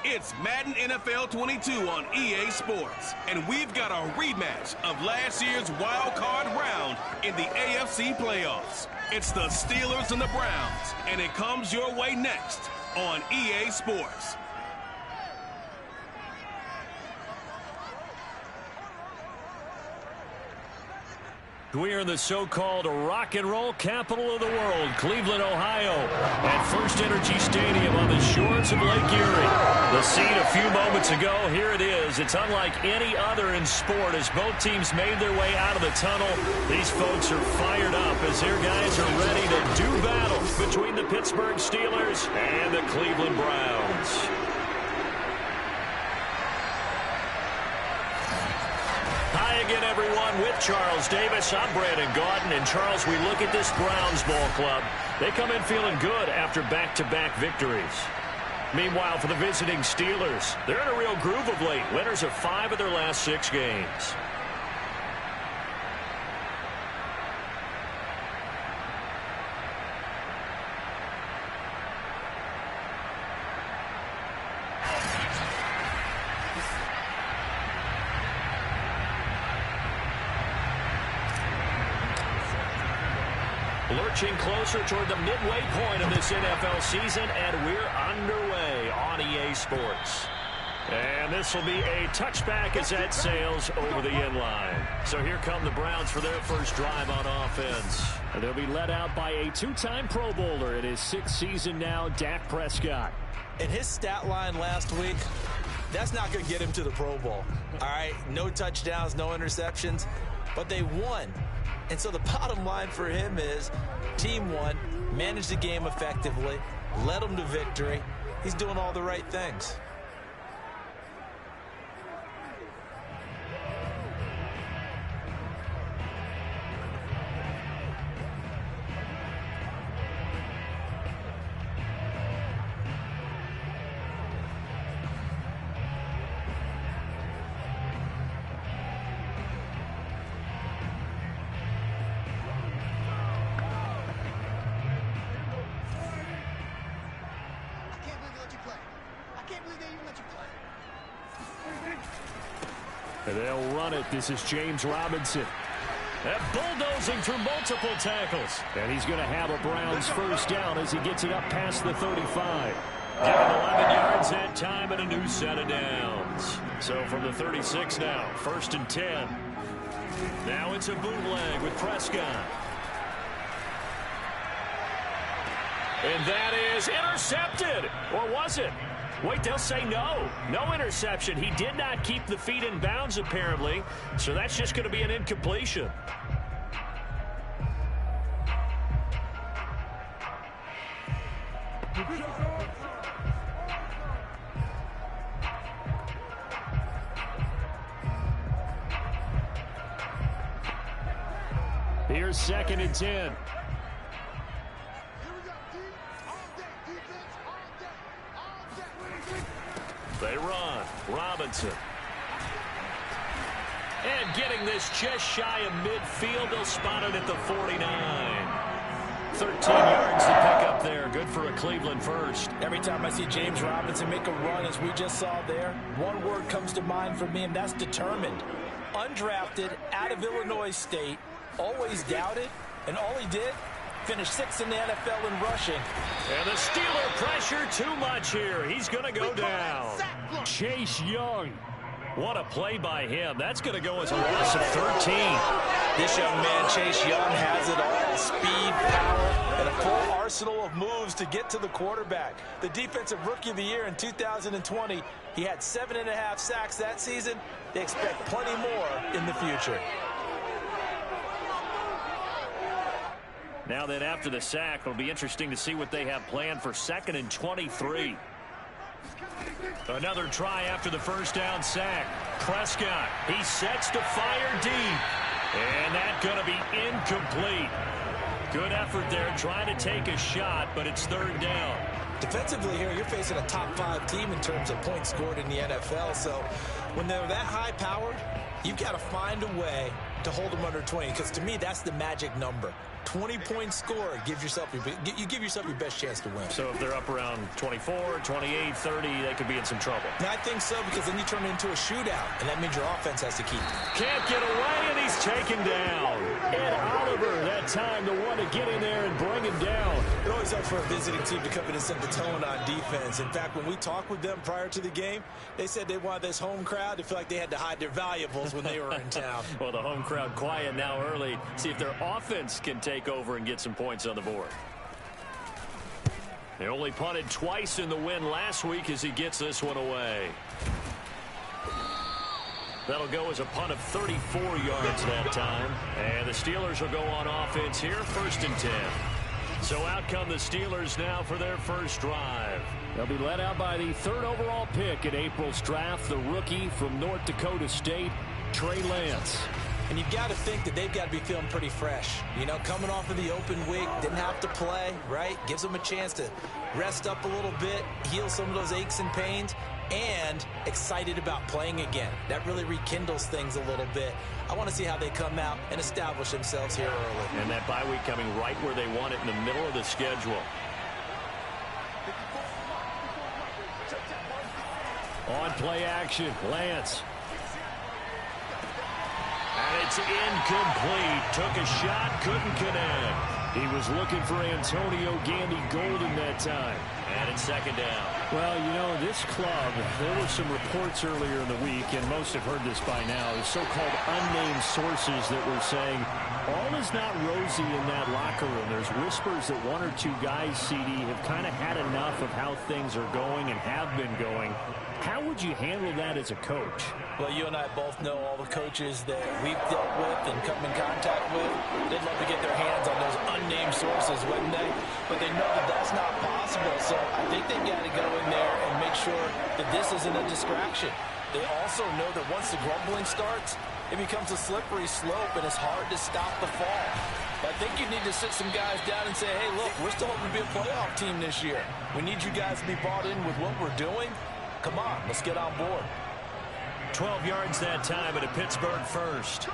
It's Madden NFL 22 on EA Sports, and we've got a rematch of last year's wild card round in the AFC playoffs. It's the Steelers and the Browns, and it comes your way next on EA Sports. We are in the so-called rock and roll capital of the world, Cleveland, Ohio, at First Energy Stadium on the shores of Lake Erie. The scene a few moments ago, here it is. It's unlike any other in sport as both teams made their way out of the tunnel. These folks are fired up as their guys are ready to do battle between the Pittsburgh Steelers and the Cleveland Browns. Hi again, everyone, with Charles Davis. I'm Brandon Gaudin. And, Charles, we look at this Browns ball club. They come in feeling good after back-to-back victories. Meanwhile, for the visiting Steelers, they're in a real groove of late. Winners of 5 of their last 6 games. Lurching closer toward the midway point of this NFL season, and we're underway on EA Sports. And this will be a touchback as that sails over the end line. So here come the Browns for their first drive on offense. And they'll be led out by a 2-time Pro Bowler in his 6th season now, Dak Prescott. And his stat line last week, that's not going to get him to the Pro Bowl. All right, no touchdowns, no interceptions, but they won. And so the bottom line for him is team won, managed the game effectively, led them to victory. He's doing all the right things. And they'll run it. This is James Robinson. And bulldozing through multiple tackles. And he's going to have a Browns first down as he gets it up past the 35. Given 11 yards that time and a new set of downs. So from the 36 now, 1st and 10. Now it's a bootleg with Prescott. And that is intercepted. Or was it? Wait, they'll say no. No interception. He did not keep the feet in bounds, apparently. So that's just going to be an incompletion. Here's 2nd and 10. They run. Robinson. And getting this just shy of midfield. They'll spot it at the 49. 13 yards to pick up there. Good for a Cleveland first. Every time I see James Robinson make a run, as we just saw there, one word comes to mind for me, and that's determined. Undrafted, out of Illinois State, always doubted, and all he did, finished 6th in the NFL in rushing. And the Steeler pressure too much here. He's going to go down. Chase Young. What a play by him. That's going to go as a loss of 13. This young man, Chase Young, has it all. Speed, power, and a full arsenal of moves to get to the quarterback. The Defensive Rookie of the Year in 2020, he had 7.5 sacks that season. They expect plenty more in the future. Now then, after the sack, it'll be interesting to see what they have planned for 2nd and 23. Another try after the first down sack. Prescott, he sets to fire deep. And that's going to be incomplete. Good effort there trying to take a shot, but it's 3rd down. Defensively here, you're facing a top 5 team in terms of points scored in the NFL. So when they're that high-powered, you've got to find a way to hold them under 20, because to me, that's the magic number. 20-point score, you give yourself your best chance to win. So if they're up around 24, 28, 30, they could be in some trouble. And I think so, because then you turn it into a shootout, and that means your offense has to keep. Can't get away, and he's taken down. Ed Oliver, that time the one to get in there and bring him down. It always helps for a visiting team to come in and set the tone on defense. In fact, when we talked with them prior to the game, they said they wanted this home crowd to feel like they had to hide their valuables when they were in town. Well, the home crowd quiet now early. See if their offense can take over and get some points on the board. They only punted twice in the win last week as he gets this one away. That'll go as a punt of 34 yards that time. And the Steelers will go on offense here, 1st and 10. So out come the Steelers now for their first drive. They'll be led out by the 3rd overall pick in April's draft, the rookie from North Dakota State, Trey Lance. And you've got to think that they've got to be feeling pretty fresh. You know, coming off of the open week, didn't have to play, right? Gives them a chance to rest up a little bit, heal some of those aches and pains, and excited about playing again. That really rekindles things a little bit. I want to see how they come out and establish themselves here early. And that bye week coming right where they want it, in the middle of the schedule. On play action, Lance. And it's incomplete. Took a shot, couldn't connect. He was looking for Antonio Gandy Golden that time. And it's 2nd down. Well, you know, this club, there were some reports earlier in the week, and most have heard this by now, the so-called unnamed sources that were saying all is not rosy in that locker room. There's whispers that 1 or 2 guys, CD, have kind of had enough of how things are going and have been going. How would you handle that as a coach? Well, you and I both know all the coaches that we've dealt with and come in contact with. They'd love to get their hands on those unnamed sources, wouldn't they? But they know that that's not possible. So I think they've got to go in there and make sure that this isn't a distraction. They also know that once the grumbling starts, it becomes a slippery slope, and it's hard to stop the fall. But I think you need to sit some guys down and say, hey, look, we're still hoping to be a playoff team this year. We need you guys to be bought in with what we're doing. Come on, let's get on board. 12 yards that time at a Pittsburgh 1st.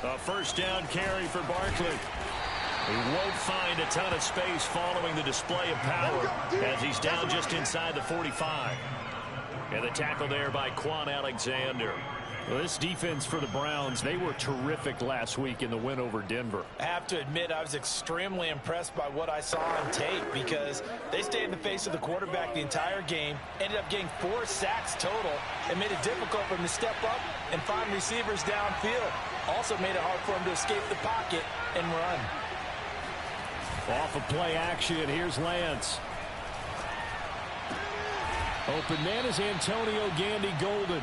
A 1st down carry for Barkley. He won't find a ton of space following the display of power as he's down just inside the 45. And the tackle there by Quan Alexander. Well, this defense for the Browns, they were terrific last week in the win over Denver. I have to admit, I was extremely impressed by what I saw on tape, because they stayed in the face of the quarterback the entire game, ended up getting 4 sacks total, and made it difficult for him to step up and find receivers downfield. Also made it hard for him to escape the pocket and run. Off of play action, here's Lance. Open man is Antonio Gandy Golden.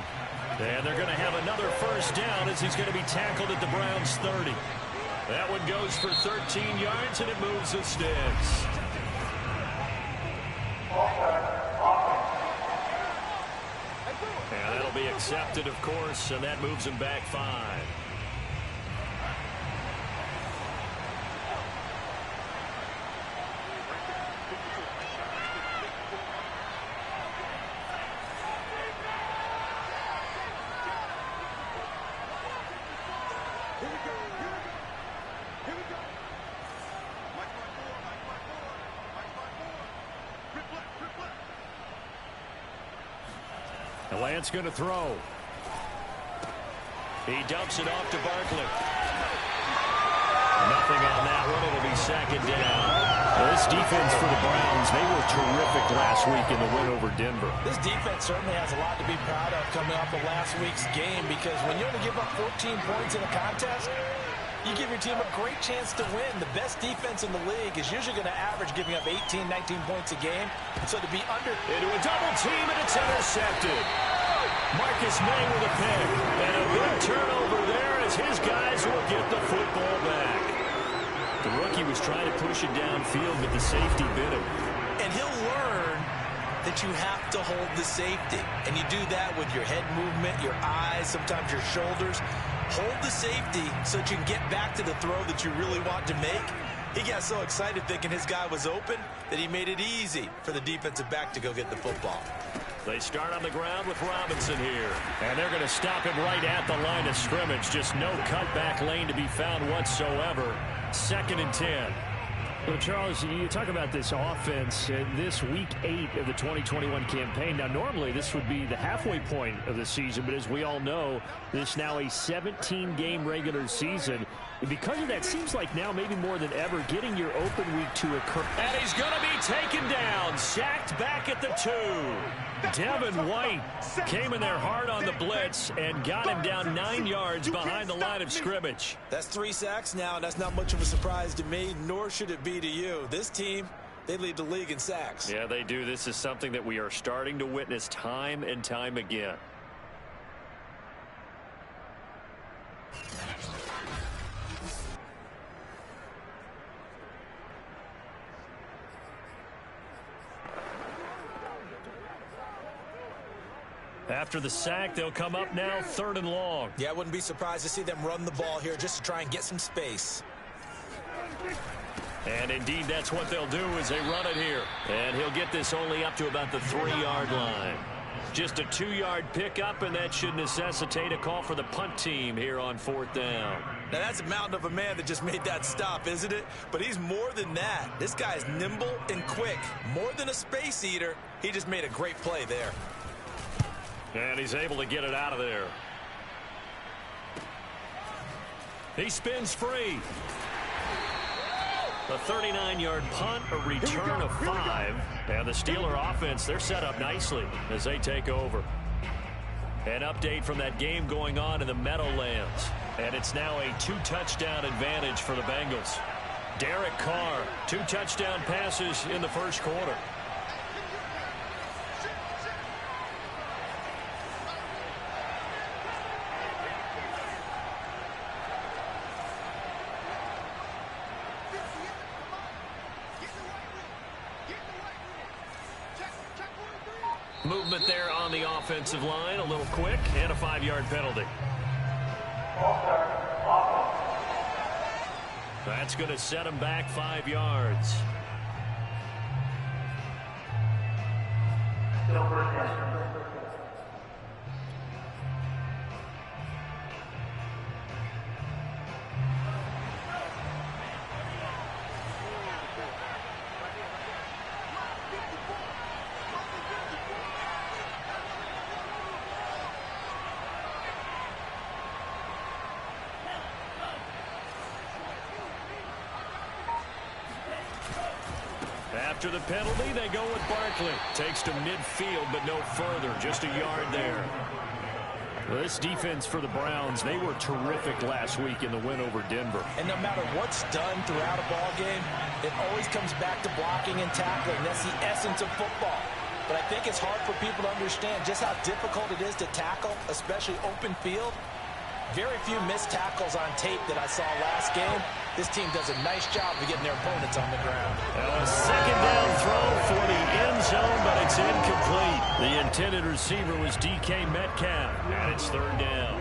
And they're going to have another 1st down as he's going to be tackled at the Browns 30. That one goes for 13 yards, and it moves the sticks. And that'll be accepted, of course, and that moves him back 5. Lance going to throw. He dumps it off to Barkley. Nothing on that one. It'll be 2nd down. Well, this defense for the Browns, they were terrific last week in the win over Denver. This defense certainly has a lot to be proud of coming off of last week's game, because when you only give up 14 points in a contest, you give your team a great chance to win. The best defense in the league is usually going to average giving up 18, 19 points a game. So to be under... Into a double team, and it's intercepted. Marcus May with a pick. And a good turnover there as his guys will get the football back. The rookie was trying to push it downfield, but the safety bit him. And he'll learn that you have to hold the safety. And you do that with your head movement, your eyes, sometimes your shoulders. Hold the safety so that you can get back to the throw that you really want to make. He got so excited thinking his guy was open that he made it easy for the defensive back to go get the football. They start on the ground with Robinson here. And they're going to stop him right at the line of scrimmage. Just no cutback lane to be found whatsoever. 2nd and 10. Well, Charles, you talk about this offense this week 8 of the 2021 campaign. Now, normally this would be the halfway point of the season, but as we all know, this now a 17-game regular season. And because of that, seems like now maybe more than ever, getting your open week to occur. And he's going to be taken down, sacked back at the 2. Devin White came in there hard on the blitz and got him down 9 yards behind the line of scrimmage. That's 3 sacks now, and that's not much of a surprise to me, nor should it be to you. This team, they lead the league in sacks. Yeah, they do. This is something that we are starting to witness time and time again. After the sack, they'll come up now 3rd and long. Yeah, I wouldn't be surprised to see them run the ball here just to try and get some space. And indeed, that's what they'll do is they run it here. And he'll get this only up to about the 3-yard line. Just a 2-yard pickup, and that should necessitate a call for the punt team here on 4th down. Now, that's a mountain of a man that just made that stop, isn't it? But he's more than that. This guy is nimble and quick. More than a space eater, he just made a great play there. And he's able to get it out of there. He spins free. A 39-yard punt, a return of 5. And the Steeler offense, they're set up nicely as they take over. An update from that game going on in the Meadowlands. And it's now a 2-touchdown advantage for the Bengals. Derek Carr, 2 touchdown passes in the first quarter. Movement there on the offensive line, a little quick, and a 5-yard penalty. That's going to set him back 5 yards. After the penalty, they go with Barkley. Takes to midfield, but no further. Just a yard there. Well, this defense for the Browns, they were terrific last week in the win over Denver. And no matter what's done throughout a ball game, it always comes back to blocking and tackling. That's the essence of football. But I think it's hard for people to understand just how difficult it is to tackle, especially open field. Very few missed tackles on tape that I saw last game. This team does a nice job of getting their opponents on the ground. A 2nd down throw for the end zone, but it's incomplete. The intended receiver was DK Metcalf, and it's 3rd down.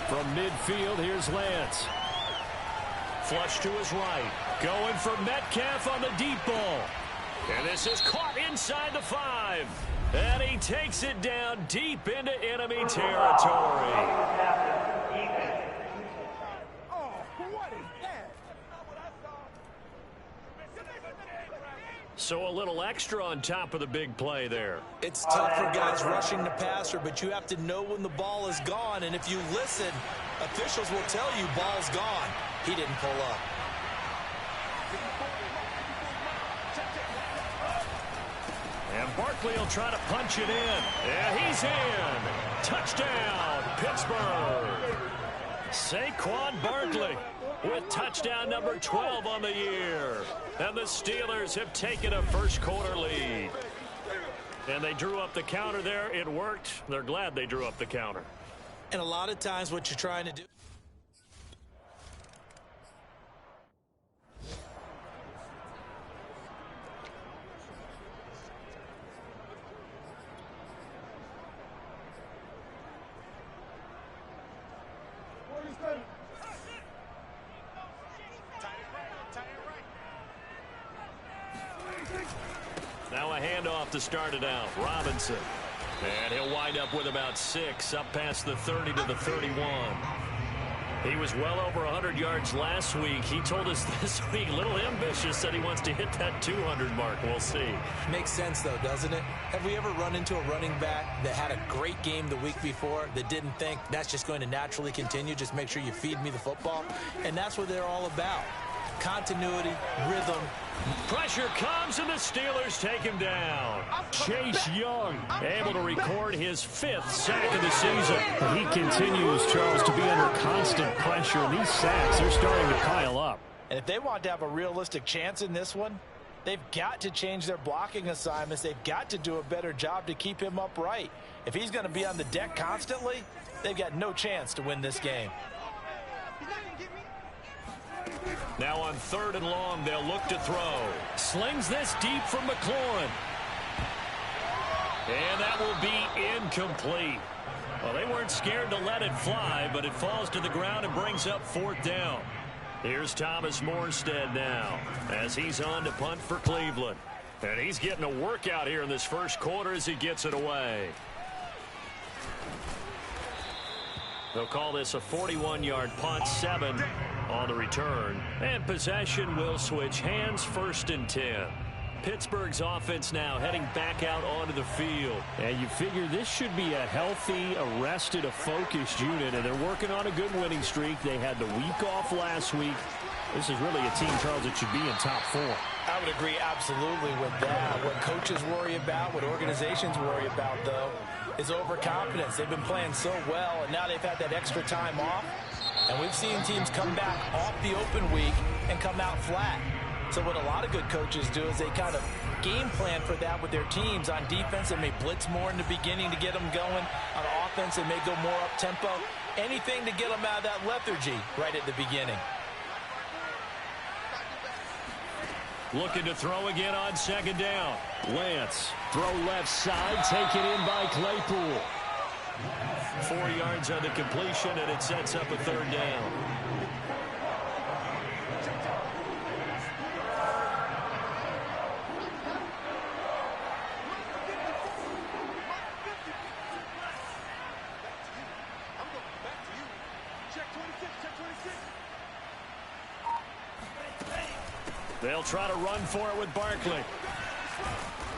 From midfield, here's Lance. Flush to his right. Going for Metcalf on the deep ball. And this is caught inside the 5. And he takes it down deep into enemy territory. So a little extra on top of the big play there. It's tough for guys rushing the passer, but you have to know when the ball is gone. And if you listen, officials will tell you ball's gone. He didn't pull up. And Barkley will try to punch it in. Yeah, he's in. Touchdown, Pittsburgh. Saquon Barkley with touchdown number 12 on the year. And the Steelers have taken a first quarter lead. And they drew up the counter there. It worked. They're glad they drew up the counter. And a lot of times what you're trying to do. Now a handoff to start it out. Robinson. And he'll wind up with about 6, up past the 30 to the 31. He was well over 100 yards last week. He told us this week, a little ambitious, said he wants to hit that 200 mark. We'll see. Makes sense, though, doesn't it? Have we ever run into a running back that had a great game the week before that didn't think that's just going to naturally continue? Just make sure you feed me the football. And that's what they're all about. Continuity, rhythm. Pressure comes, and the Steelers take him down. Chase Young able to record his 5th sack of the season. He continues, Charles, to be under constant pressure, and these sacks are starting to pile up. And if they want to have a realistic chance in this one, they've got to change their blocking assignments. They've got to do a better job to keep him upright. If he's going to be on the deck constantly, they've got no chance to win this game. Now on 3rd and long, they'll look to throw. Slings this deep from McLaurin. And that will be incomplete. Well, they weren't scared to let it fly, but it falls to the ground and brings up 4th down. Here's Thomas Morstead now as he's on to punt for Cleveland. And he's getting a workout here in this first quarter as he gets it away. They'll call this a 41-yard punt, 7 on the return. And possession will switch hands, 1st and 10. Pittsburgh's offense now heading back out onto the field. And you figure this should be a healthy, arrested, a focused unit, and they're working on a good winning streak. They had the week off last week. This is really a team, Charles, that should be in top 4. I would agree absolutely with that. What coaches worry about, what organizations worry about, though, is overconfidence. They've been playing so well, and now they've had that extra time off. And we've seen teams come back off the open week and come out flat. So what a lot of good coaches do is they kind of game plan for that with their teams. On defense, they may blitz more in the beginning to get them going. On offense, they may go more up-tempo. Anything to get them out of that lethargy right at the beginning. Looking to throw again on 2nd down. Lance, throw left side, taken in by Claypool. 4 yards on the completion, and it sets up a 3rd down. They'll try to run for it with Barkley.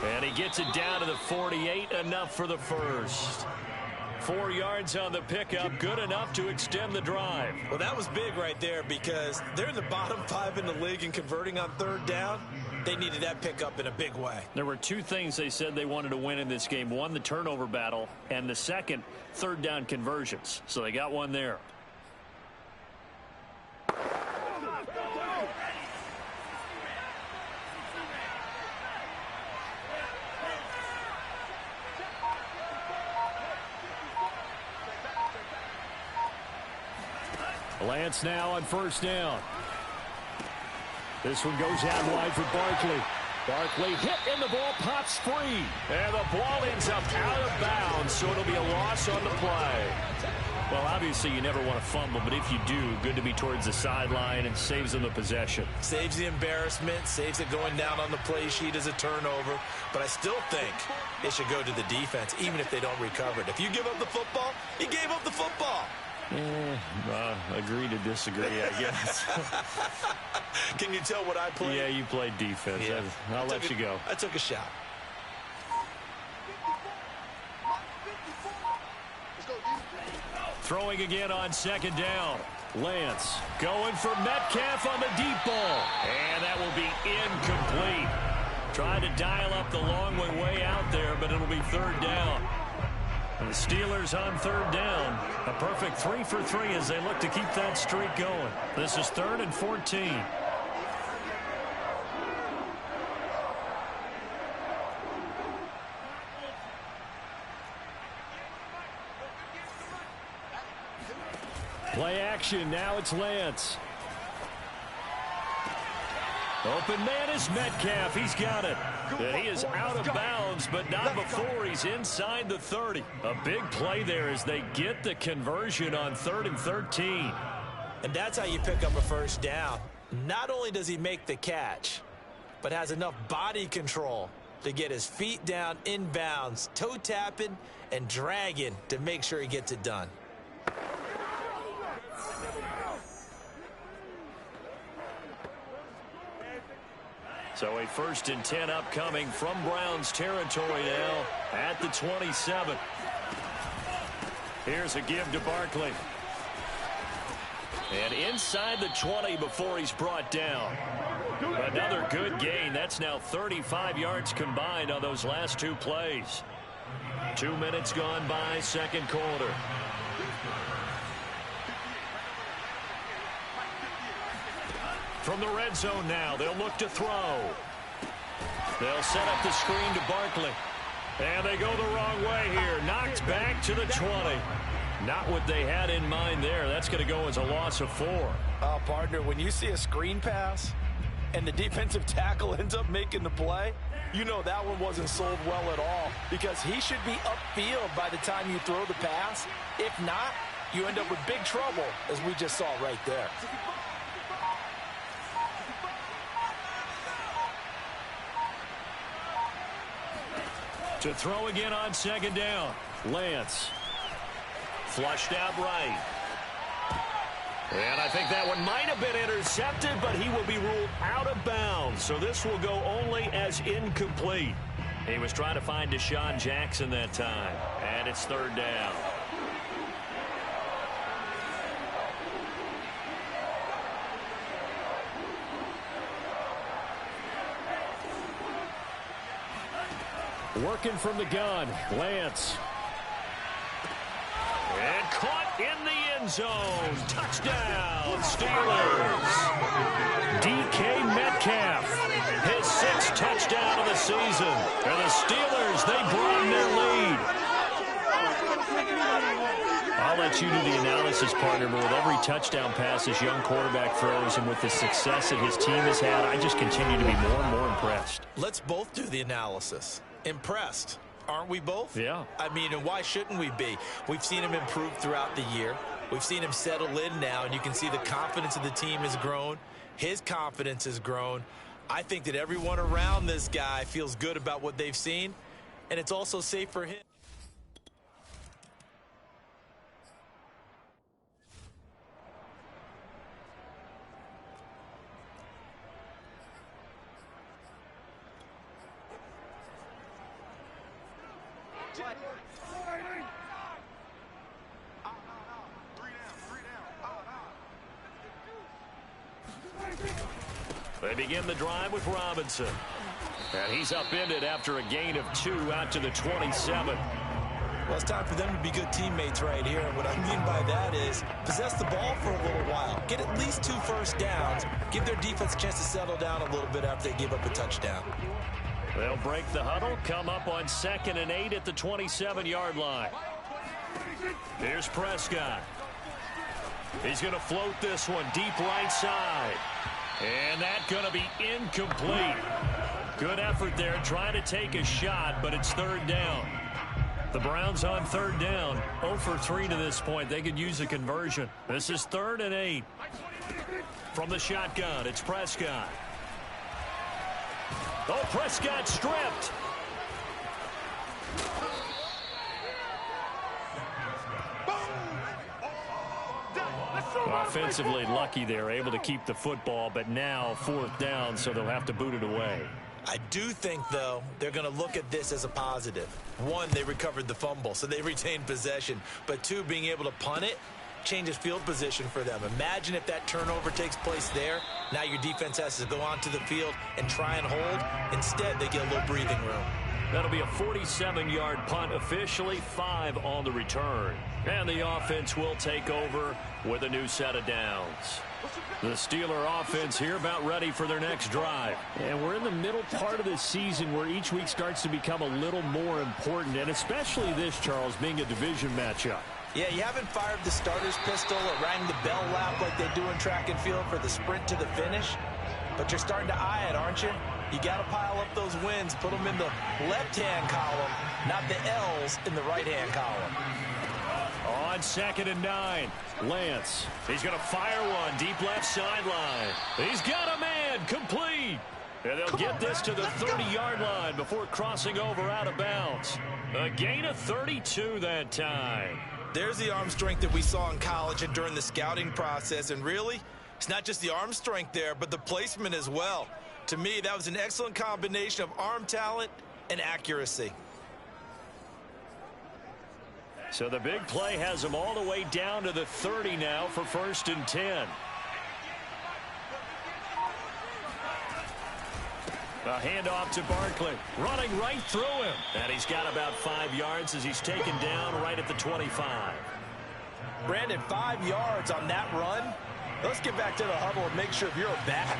And he gets it down to the 48, enough for the first. 4 yards on the pickup, good enough to extend the drive. Well, that was big right there because they're in the bottom 5 in the league and converting on 3rd down. They needed that pickup in a big way. There were 2 things they said they wanted to win in this game. One, the turnover battle, and the second, 3rd down conversions. So they got one there. Lance now on 1st down. This one goes out wide for Barkley. Barkley hit and the ball pops free. And the ball ends up out of bounds, so it'll be a loss on the play. Well, obviously you never want to fumble, but if you do, good to be towards the sideline and saves them the possession. Saves the embarrassment, saves it going down on the play sheet as a turnover. But I still think it should go to the defense, even if they don't recover it. If you give up the football, you gave up the football. Agree to disagree, I guess. Can you tell what I played? Yeah, you played defense. Yeah. I'll let you go. I took a shot. Throwing again on 2nd down. Lance going for Metcalf on the deep ball. And that will be incomplete. Trying to dial up the long way out there, but it'll be 3rd down. And the Steelers on 3rd down. A perfect 3 for 3 as they look to keep that streak going. This is 3rd and 14. Play action. Now it's Lance. Open man is Metcalf. He's got it. And he is out of bounds, but not before he's inside the 30. A big play there as they get the conversion on 3rd and 13. And that's how you pick up a first down. Not only does he make the catch, but has enough body control to get his feet down inbounds, toe tapping and dragging to make sure he gets it done. So a 1st and 10 upcoming from Browns territory now at the 27. Here's a give to Barkley. And inside the 20 before he's brought down. Another good gain. That's now 35 yards combined on those last 2 plays. 2 minutes gone by, 2nd quarter. From the red zone now, they'll look to throw. They'll set up the screen to Barkley. And they go the wrong way here. Knocked back to the 20. Not what they had in mind there. That's going to go as a loss of 4. Partner, when you see a screen pass and the defensive tackle ends up making the play, you know that one wasn't sold well at all, because he should be upfield by the time you throw the pass. If not, you end up with big trouble, as we just saw right there. To throw again on 2nd down. Lance. Flushed out right. And I think that one might have been intercepted, but he will be ruled out of bounds. So this will go only as incomplete. He was trying to find Deshaun Jackson that time. And it's 3rd down. Working from the gun, Lance. And caught in the end zone. Touchdown, Steelers. DK Metcalf, his 6th touchdown of the season. And the Steelers, they broaden their lead. I'll let you do the analysis, partner, but with every touchdown pass this young quarterback throws and with the success that his team has had, I just continue to be more and more impressed. Let's both do the analysis. Impressed. Aren't we both? Yeah. I mean, and why shouldn't we be? We've seen him improve throughout the year. We've seen him settle in now, and you can see the confidence of the team has grown. His confidence has grown. I think that everyone around this guy feels good about what they've seen, and it's also safe for him. They begin the drive with Robinson. And he's upended after a gain of 2 out to the 27. Well, it's time for them to be good teammates right here. And what I mean by that is possess the ball for a little while. Get at least 2 first downs. Give their defense a chance to settle down a little bit after they give up a touchdown. They'll break the huddle, come up on 2nd and 8 at the 27-yard line. Here's Prescott. He's going to float this one deep right side. And that's going to be incomplete. Good effort there, trying to take a shot, but it's 3rd down. The Browns on 3rd down, 0 for 3 to this point. They could use a conversion. This is 3rd and 8. From the shotgun, it's Prescott. Oh, Prescott stripped. Offensively lucky they're able to keep the football, but now 4th down, so they'll have to boot it away. I do think, though, they're going to look at this as a positive. 1, they recovered the fumble, so they retained possession. But 2, being able to punt it changes field position for them. Imagine if that turnover takes place there. Now your defense has to go onto the field and try and hold. Instead, they get a little breathing room. That'll be a 47-yard punt, officially 5 on the return. And the offense will take over with a new set of downs. The Steeler offense here about ready for their next drive. And we're in the middle part of the season where each week starts to become a little more important, and especially this, Charles, being a division matchup. Yeah, you haven't fired the starter's pistol or rang the bell lap like they do in track and field for the sprint to the finish, but you're starting to eye it, aren't you? You got to pile up those wins, put them in the left-hand column, not the L's in the right-hand column. On 2nd and 9, Lance. He's going to fire one deep left sideline. He's got a man, complete. And they'll get this to the 30-yard line before crossing over out of bounds. A gain of 32 that time. There's the arm strength that we saw in college and during the scouting process. And really, it's not just the arm strength there, but the placement as well. To me, that was an excellent combination of arm talent and accuracy. So the big play has him all the way down to the 30 now for 1st and 10. A handoff to Barkley, running right through him. And he's got about 5 yards as he's taken down right at the 25. Brandon, 5 yards on that run. Let's get back to the huddle and make sure if you're a back,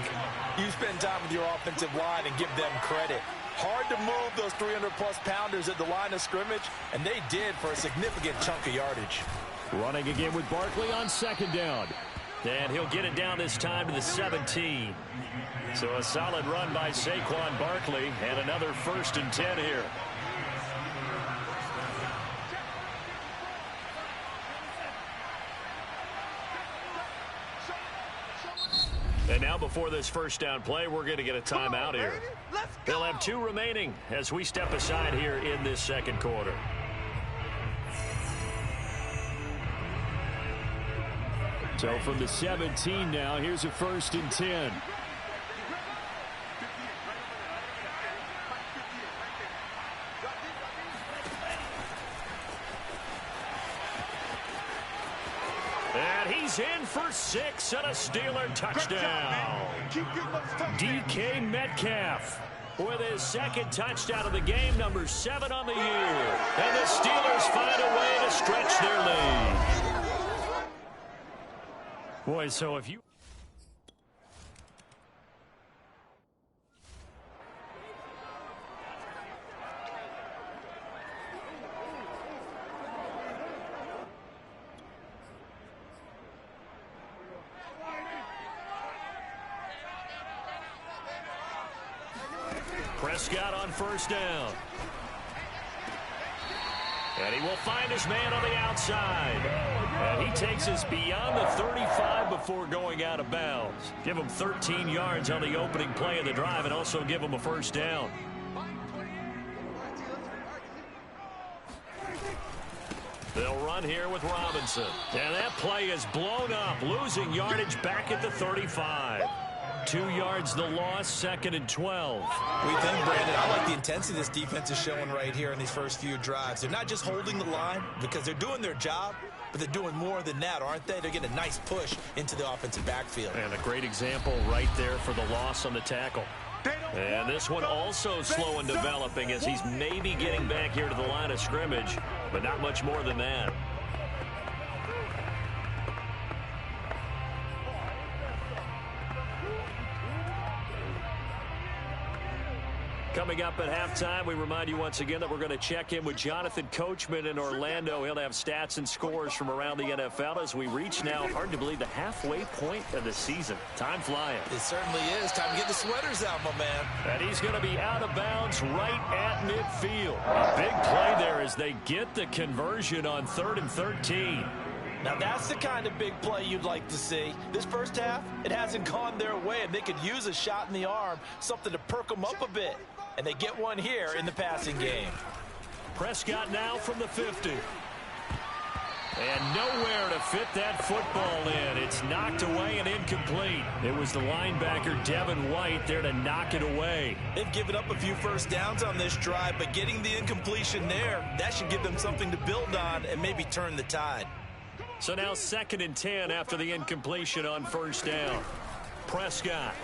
you spend time with your offensive line and give them credit. Hard to move those 300-plus pounders at the line of scrimmage, and they did for a significant chunk of yardage. Running again with Barkley on 2nd down. And he'll get it down this time to the 17. So a solid run by Saquon Barkley and another 1st and 10 here. And now before this 1st down play, we're going to get a timeout here. They'll have 2 remaining as we step aside here in this 2nd quarter. So from the 17 now, here's a 1st and 10. And he's in for 6 and a Steeler touchdown. DK Metcalf with his 2nd touchdown of the game, number 7 on the year. And the Steelers find a way to stretch their lead. Boy, so if you... Prescott on 1st down. And he will find his man on the outside. And he takes us beyond the 35 before going out of bounds. Give him 13 yards on the opening play of the drive and also give him a 1st down. They'll run here with Robinson. And that play is blown up, losing yardage back at the 35. 2 yards the loss, 2nd and 12. We think, Brandon, I like the intensity this defense is showing right here in these first few drives. They're not just holding the line because they're doing their job, but they're doing more than that, aren't they? They're getting a nice push into the offensive backfield. And a great example right there for the loss on the tackle. And this one also slow in developing as he's maybe getting back here to the line of scrimmage, but not much more than that. Coming up at halftime, we remind you once again that we're going to check in with Jonathan Coachman in Orlando. He'll have stats and scores from around the NFL as we reach now, hard to believe, the halfway point of the season. Time flying. It certainly is. Time to get the sweaters out, my man. And he's going to be out of bounds right at midfield. A big play there as they get the conversion on 3rd and 13. Now, that's the kind of big play you'd like to see. This first half, it hasn't gone their way, and they could use a shot in the arm, something to perk them up a bit. And they get one here in the passing game. Prescott now from the 50. And nowhere to fit that football in. It's knocked away and incomplete. It was the linebacker, Devin White, there to knock it away. They've given up a few first downs on this drive, but getting the incompletion there, that should give them something to build on and maybe turn the tide. So now 2nd and 10 after the incompletion on 1st down. Prescott.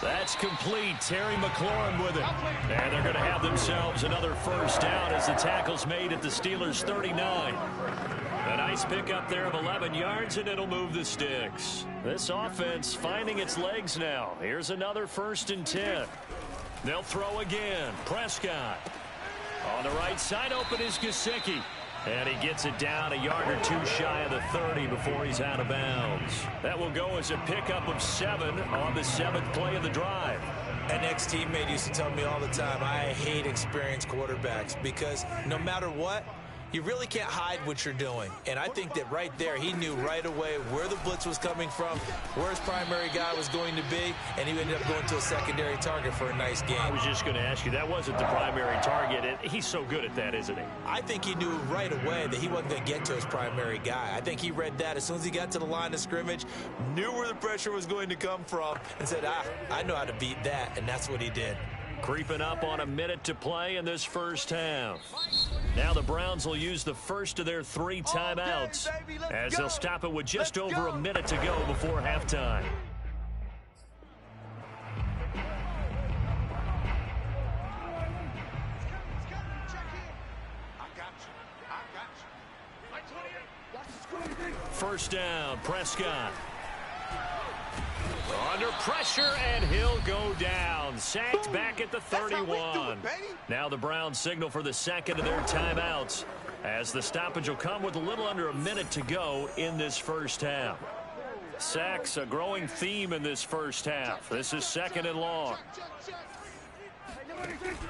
That's complete. Terry McLaurin with it. And they're going to have themselves another 1st down as the tackle's made at the Steelers' 39. A nice pickup there of 11 yards, and it'll move the sticks. This offense finding its legs now. Here's another 1st and 10. They'll throw again. Prescott. On the right side, open is Gesicki. And he gets it down a yard or two shy of the 30 before he's out of bounds. That will go as a pickup of 7 on the 7th play of the drive. An ex-teammate used to tell me all the time, I hate experienced quarterbacks because no matter what, you really can't hide what you're doing. And I think that right there, he knew right away where the blitz was coming from, where his primary guy was going to be, and he ended up going to a secondary target for a nice game. I was just going to ask you, that wasn't the primary target. He's so good at that, isn't he? I think he knew right away that he wasn't going to get to his primary guy. I think he read that as soon as he got to the line of scrimmage, knew where the pressure was going to come from, and said, I know how to beat that, and that's what he did. Creeping up on a minute to play in this first half. Now the Browns will use the first of their 3 timeouts as they'll stop it with just over a minute to go before halftime. First down, Prescott. Under pressure, and he'll go down. Sacked back at the 31. Now the Browns signal for the second of their timeouts as the stoppage will come with a little under a minute to go in this first half. Sacks, a growing theme in this first half. This is 2nd and long.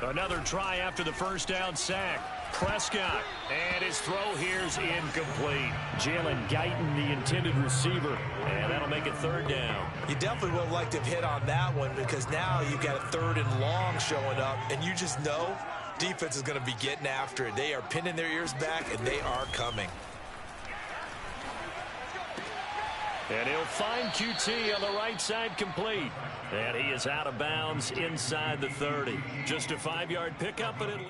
Another try after the first down sack. Prescott, and his throw here's incomplete. Jalen Guyton, the intended receiver. And that'll make it 3rd down. You definitely would have liked to have hit on that one because now you've got a 3rd and long showing up, and you just know defense is going to be getting after it. They are pinning their ears back, and they are coming. And he'll find QT on the right side complete. And he is out of bounds inside the 30. Just a 5-yard pickup, but it'll...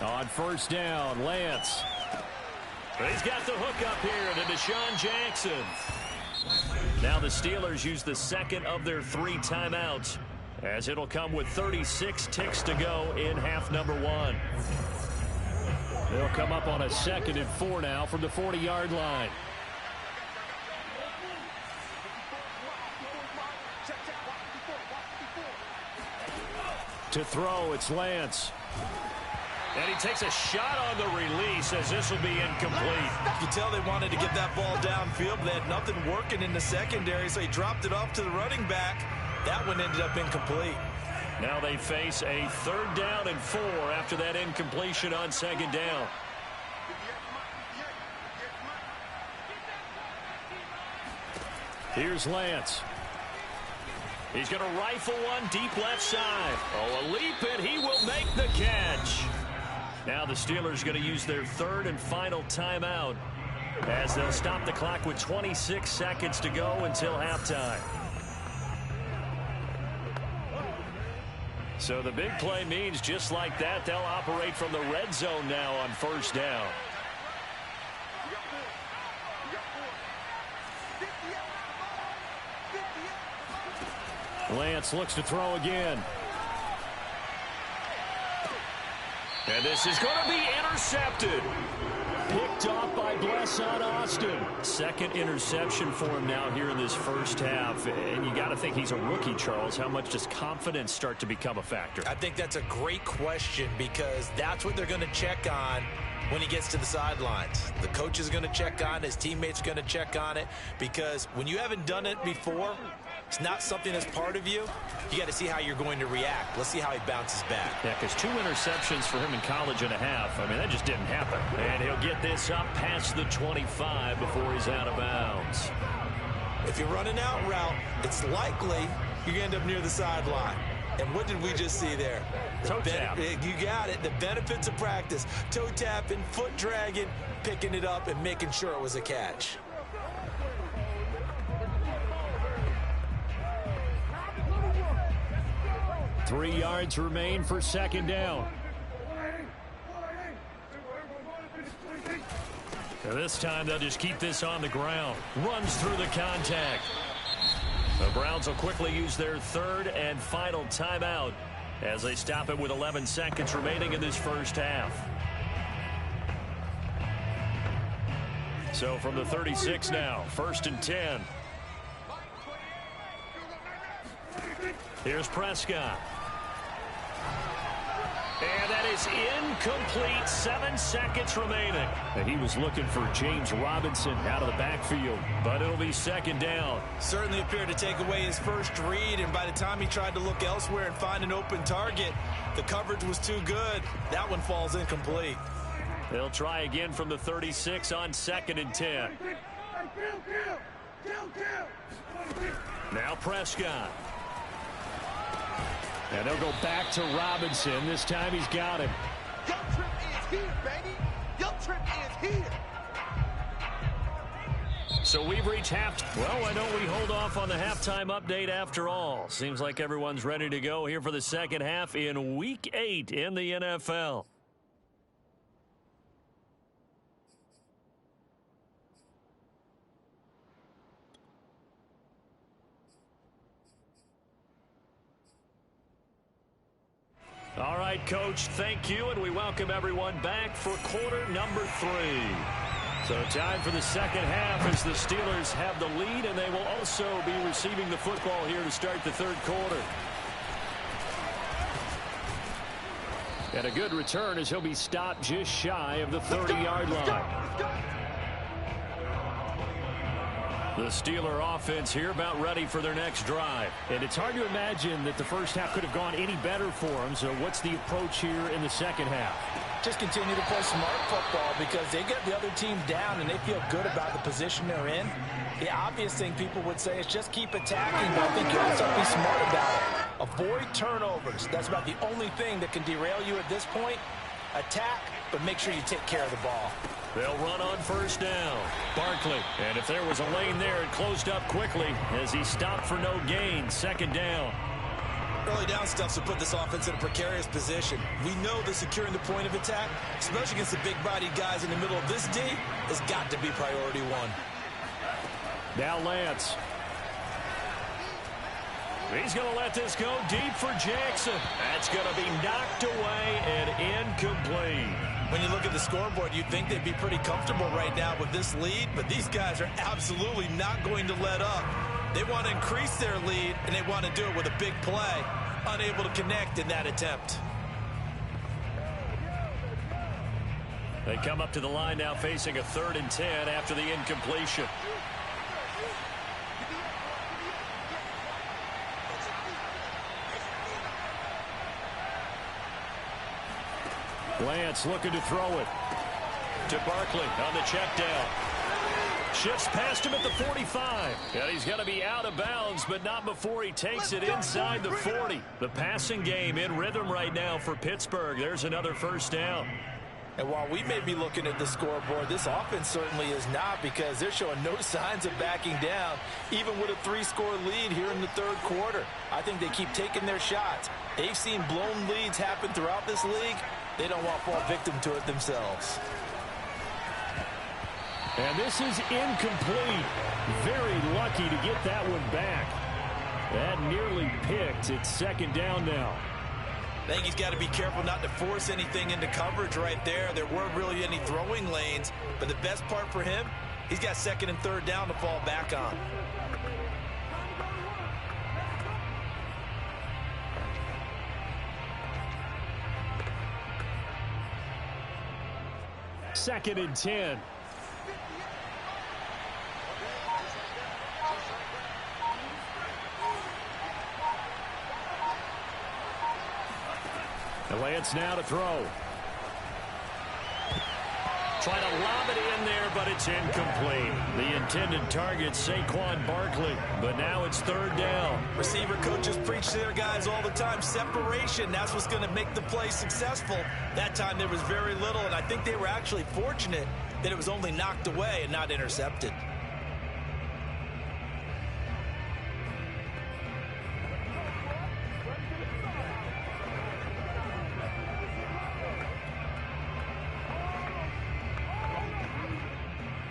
On first down, Lance. He's got the hook up here to Deshaun Jackson. Now the Steelers use the second of their 3 timeouts as it'll come with 36 ticks to go in half number 1. They'll come up on a 2nd and 4 now from the 40-yard line. To throw, it's Lance. And he takes a shot on the release as this will be incomplete. You can tell they wanted to get that ball downfield, but they had nothing working in the secondary, so he dropped it off to the running back. That one ended up incomplete. Now they face a 3rd down and 4 after that incompletion on 2nd down. Here's Lance. He's going to rifle one deep left side. Oh, a leap, and he will make the catch. Now the Steelers going to use their 3rd and final timeout as they'll stop the clock with 26 seconds to go until halftime. So the big play means just like that, they'll operate from the red zone now on first down. Lance looks to throw again. And this is going to be intercepted. Picked off by Blesson Austin. 2nd interception for him now here in this first half. And you got to think he's a rookie, Charles. How much does confidence start to become a factor? I think that's a great question because that's what they're going to check on when he gets to the sidelines. The coach is going to check on it. His teammates are going to check on it because when you haven't done it before, it's not something that's part of you. You got to see how you're going to react. Let's see how he bounces back. Yeah, because 2 interceptions for him in college and a half. I mean, that just didn't happen. And he'll get this up past the 25 before he's out of bounds. If you're running out route, it's likely you're going to end up near the sideline. And what did we just see there? Toe tap. You got it. The benefits of practice. Toe tapping, foot dragging, picking it up, and making sure it was a catch. Three yards remain for 2nd down. And this time they'll just keep this on the ground. Runs through the contact. The Browns will quickly use their 3rd and final timeout as they stop it with 11 seconds remaining in this first half. So from the 36 now, 1st and 10. Here's Prescott. And that is incomplete. 7 seconds remaining. And he was looking for James Robinson out of the backfield. But it'll be 2nd down. Certainly appeared to take away his first read, and by the time he tried to look elsewhere and find an open target, the coverage was too good. That one falls incomplete. They'll try again from the 36 on 2nd and 10. Now Prescott. And they'll go back to Robinson. This time he's got him. Your trip is here, baby. Your trip is here. So we've reached half. Well, why don't we hold off on the halftime update after all? Seems like everyone's ready to go here for the second half in Week 8 in the NFL. All right, Coach, thank you, and we welcome everyone back for quarter number 3. So time for the second half as the Steelers have the lead, and they will also be receiving the football here to start the third quarter. And a good return as he'll be stopped just shy of the 30-yard line. The Steeler offense here about ready for their next drive. And it's hard to imagine that the first half could have gone any better for them. So what's the approach here in the second half? Just continue to play smart football because they get the other team down and they feel good about the position they're in. The obvious thing people would say is just keep attacking, but I think you also be smart about it. Avoid turnovers. That's about the only thing that can derail you at this point. Attack, but make sure you take care of the ball. They'll run on 1st down. Barkley. And if there was a lane there, it closed up quickly as he stopped for no gain. 2nd down. Early down stuff to put this offense in a precarious position. We know that securing the point of attack, especially against the big-bodied guys in the middle of this D, has got to be priority 1. Now Lance. He's going to let this go deep for Jackson. That's going to be knocked away and incomplete. When you look at the scoreboard, you'd think they'd be pretty comfortable right now with this lead, but these guys are absolutely not going to let up. They want to increase their lead, and they want to do it with a big play. Unable to connect in that attempt. They come up to the line now facing a 3rd and 10 after the incompletion. Lance looking to throw it to Barkley on the check down. Shifts past him at the 45. And he's going to be out of bounds, but not before he takes it inside the 40. The passing game in rhythm right now for Pittsburgh. There's another 1st down. And while we may be looking at the scoreboard, this offense certainly is not because they're showing no signs of backing down, even with a 3-score lead here in the third quarter. I think they keep taking their shots. They've seen blown leads happen throughout this league. They don't want to fall victim to it themselves. And this is incomplete. Very lucky to get that one back. That nearly picked. It's 2nd down now. I think he's got to be careful not to force anything into coverage right there. There weren't really any throwing lanes, but the best part for him, he's got 2nd and 3rd down to fall back on. Second and 10. And Lance now to throw. Trying to lob it in there, but it's incomplete. The intended target, Saquon Barkley, but now it's 3rd down. Receiver coaches preach to their guys all the time. Separation, that's what's going to make the play successful. That time there was very little, and I think they were actually fortunate that it was only knocked away and not intercepted.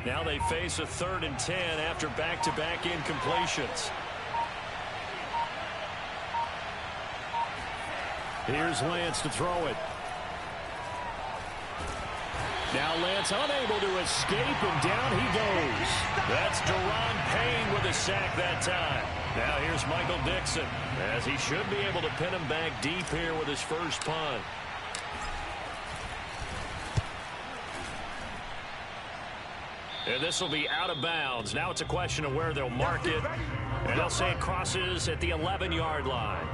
Now they face a 3rd and 10 after back-to-back incompletions. Here's Lance to throw it. Now Lance unable to escape, and down he goes. That's Deron Payne with a sack that time. Now here's Michael Dixon, as he should be able to pin him back deep here with his first punt. And this will be out of bounds. Now it's a question of where they'll mark it. And they'll say it crosses at the 11-yard line.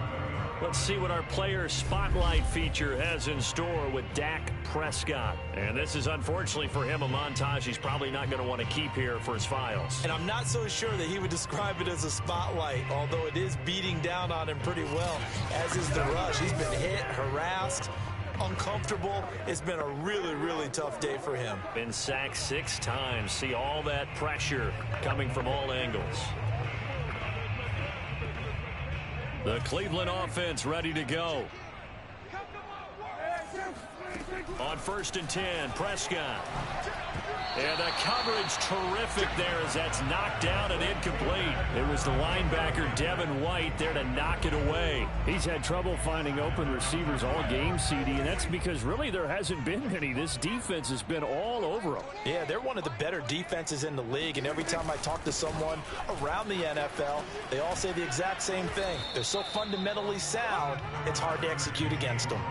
Let's see what our player spotlight feature has in store with Dak Prescott. And this is, unfortunately for him, a montage he's probably not going to want to keep here for his files. And I'm not so sure that he would describe it as a spotlight, although it is beating down on him pretty well, as is the rush. He's been hit, harassed, uncomfortable. It's been a really, really tough day for him. Been sacked 6 times. See all that pressure coming from all angles. The Cleveland offense ready to go. On 1st and 10, Prescott. And the coverage terrific there as that's knocked down and incomplete. It was the linebacker, Devin White, there to knock it away. He's had trouble finding open receivers all game, CD, and that's because really there hasn't been many. This defense has been all over them. Yeah, they're one of the better defenses in the league, and every time I talk to someone around the NFL, they all say the exact same thing. They're so fundamentally sound, it's hard to execute against them.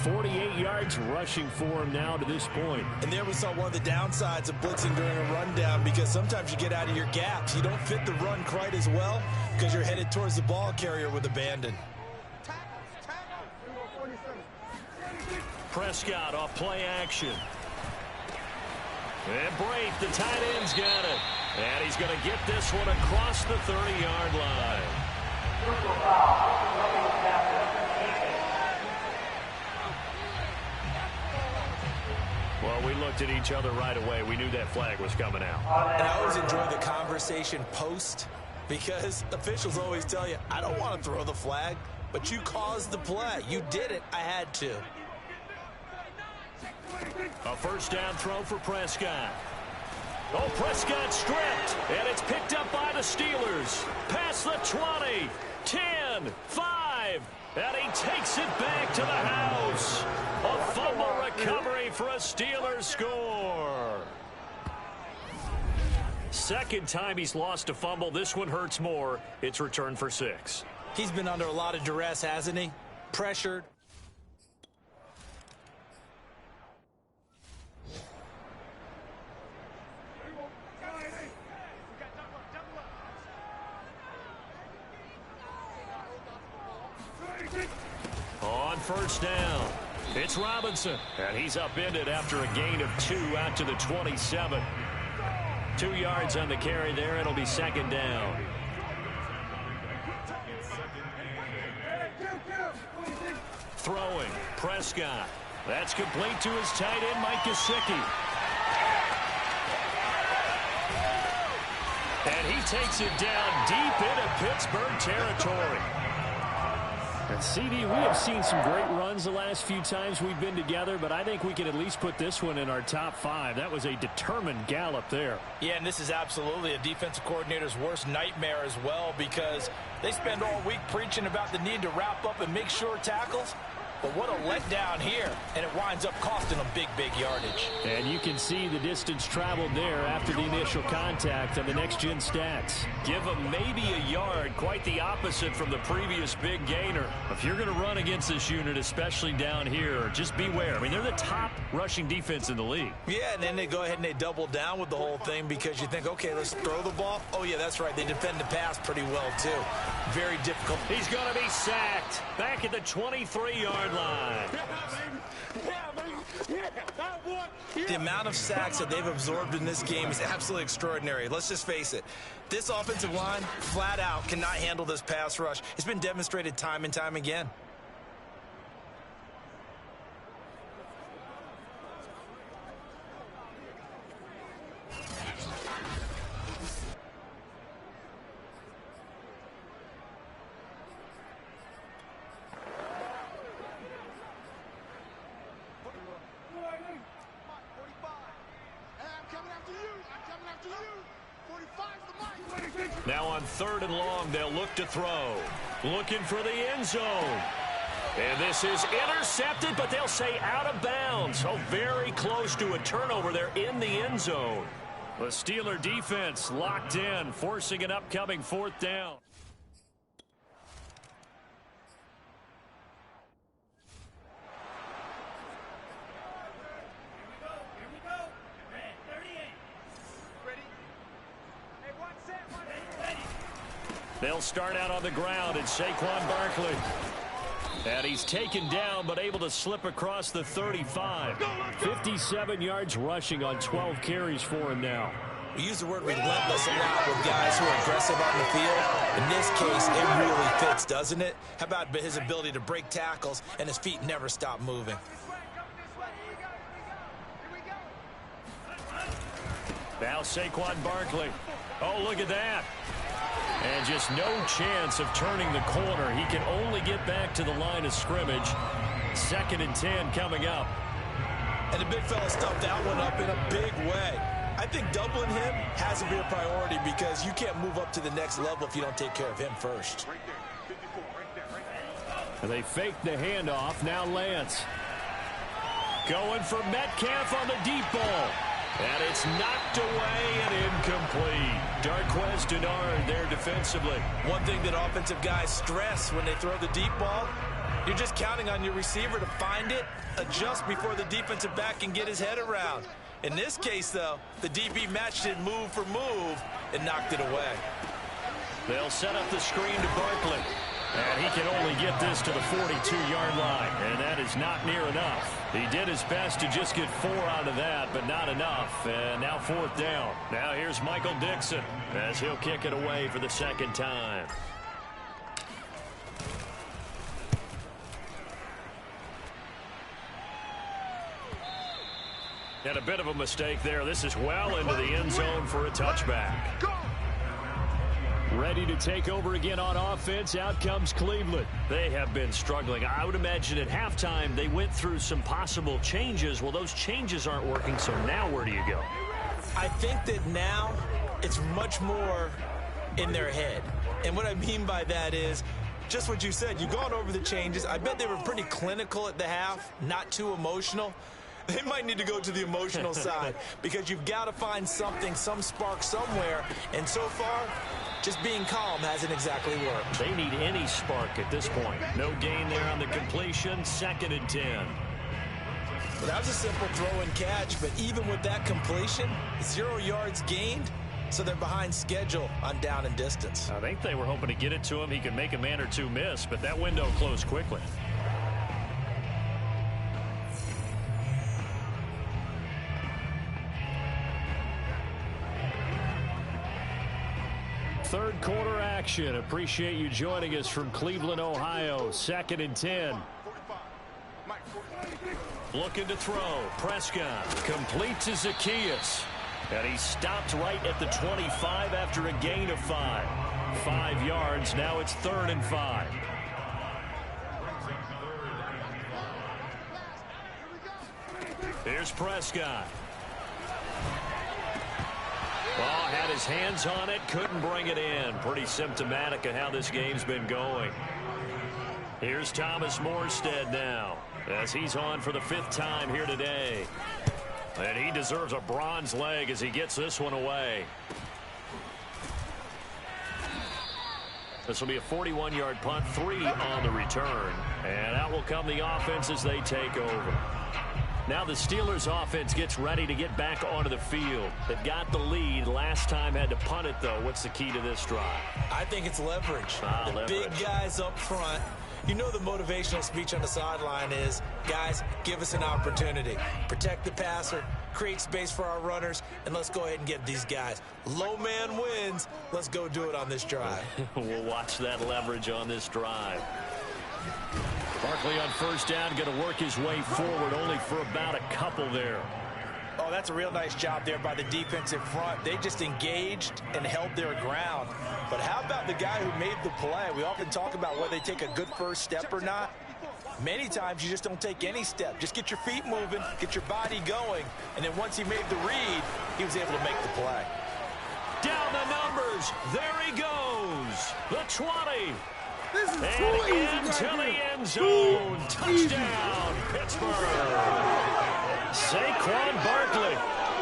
48 yards rushing for him now to this point. And there we saw one of the downsides of blitzing during a rundown, because sometimes you get out of your gaps. You don't fit the run quite as well because you're headed towards the ball carrier with abandon. Prescott off play action. And Braith, the tight end's got it. And he's going to get this one across the 30-yard line. Well, we looked at each other right away. We knew that flag was coming out. And I always enjoy the conversation post, because officials always tell you, I don't want to throw the flag, but you caused the play. You did it. I had to. A first down throw for Prescott. Oh, Prescott stripped, and it's picked up by the Steelers. Past the 20, 10, 5, and he takes it back to the house. A fumble recovery for a Steelers score. Second time he's lost a fumble. This one hurts more. It's returned for 6. He's been under a lot of duress, hasn't he? Pressured. On first down, it's Robinson. And he's upended after a gain of 2 out to the 27. 2 yards on the carry there. It'll be second down. Throwing, Prescott. That's complete to his tight end, Mike Gesicki. And he takes it down deep into Pittsburgh territory. And CD, we have seen some great runs the last few times we've been together, but I think we can at least put this one in our top 5. That was a determined gallop there. Yeah, and this is absolutely a defensive coordinator's worst nightmare as well, because they spend all week preaching about the need to wrap up and make sure tackles. But what a letdown here, and it winds up costing them big, big yardage. And you can see the distance traveled there after the initial contact on the next-gen stats. Give them maybe a yard, quite the opposite from the previous big gainer. If you're going to run against this unit, especially down here, just beware. I mean, they're the top rushing defense in the league. Yeah, and then they go ahead and they double down with the whole thing, because you think, okay, let's throw the ball. Oh, yeah, that's right. They defend the pass pretty well, too. Very difficult. He's going to be sacked back at the 23-yard line. The amount of sacks that they've absorbed in this game is absolutely extraordinary. Let's just face it. This offensive line, flat out, cannot handle this pass rush. It's been demonstrated time and time again. Now on 3rd and long, they'll look to throw. Looking for the end zone. And this is intercepted, but they'll say out of bounds. So very close to a turnover there in the end zone. The Steeler defense locked in, forcing an upcoming 4th down. They'll start out on the ground, and Saquon Barkley. And he's taken down, but able to slip across the 35. 57 yards rushing on 12 carries for him now. We use the word relentless a lot with guys who are aggressive on the field. In this case, it really fits, doesn't it? How about his ability to break tackles and his feet never stop moving? Now Saquon Barkley. Oh, look at that. And just no chance of turning the corner. He can only get back to the line of scrimmage. 2nd and 10 coming up. And the big fella stuffed that one up in a big way. I think doubling him has to be a priority because you can't move up to the next level if you don't take care of him first. And they fake the handoff. Now Lance. Going for Metcalf on the deep ball. And it's knocked away and incomplete. Darquez Denard there defensively. One thing that offensive guys stress when they throw the deep ball, you're just counting on your receiver to find it, adjust before the defensive back can get his head around. In this case, though, the DB matched it move for move and knocked it away. They'll set up the screen to Barkley. And he can only get this to the 42-yard line. And that is not near enough. He did his best to just get 4 out of that, but not enough. And now 4th down. Now here's Michael Dixon as he'll kick it away for the 2nd time. And a bit of a mistake there. This is well into the end zone for a touchback. Ready to take over again on offense. Out comes Cleveland. They have been struggling. I would imagine at halftime they went through some possible changes. Well, those changes aren't working, so now where do you go? I think that now it's much more in their head. And what I mean by that is just what you said. You've gone over the changes. I bet they were pretty clinical at the half, not too emotional. They might need to go to the emotional side because you've got to find something, some spark somewhere. And so far, just being calm hasn't exactly worked. They need any spark at this point. No gain there on the completion. 2nd and 10. Well, that was a simple throw and catch, but even with that completion, 0 yards gained, so they're behind schedule on down and distance. I think they were hoping to get it to him. He could make a man or two miss, but that window closed quickly. Third quarter action. Appreciate you joining us from Cleveland, Ohio. 2nd and 10. Looking to throw. Prescott complete to Zacchaeus. And he stopped right at the 25 after a gain of 5. 5 yards. Now it's 3rd and 5. Here's Prescott. Well, had his hands on it, couldn't bring it in. Pretty symptomatic of how this game's been going. Here's Thomas Morstead now, as he's on for the 5th time here today. And he deserves a bronze leg as he gets this one away. This will be a 41-yard punt, 3 on the return. And out will come the offense as they take over. Now the Steelers offense gets ready to get back onto the field. They've got the lead. Last time had to punt it, though. What's the key to this drive? I think it's leverage. Leverage. Big guys up front. You know the motivational speech on the sideline is, guys, give us an opportunity. Protect the passer, create space for our runners, and let's go ahead and get these guys. Low man wins. Let's go do it on this drive. We'll watch that leverage on this drive. Barkley on 1st down, going to work his way forward, only for about a couple there. Oh, that's a real nice job there by the defensive front. They just engaged and held their ground. But how about the guy who made the play? We often talk about whether they take a good first step or not. Many times you just don't take any step. Just get your feet moving, get your body going, and then once he made the read, he was able to make the play. Down the numbers. There he goes. The 20. And into the end zone. Touchdown, Pittsburgh. Saquon Barkley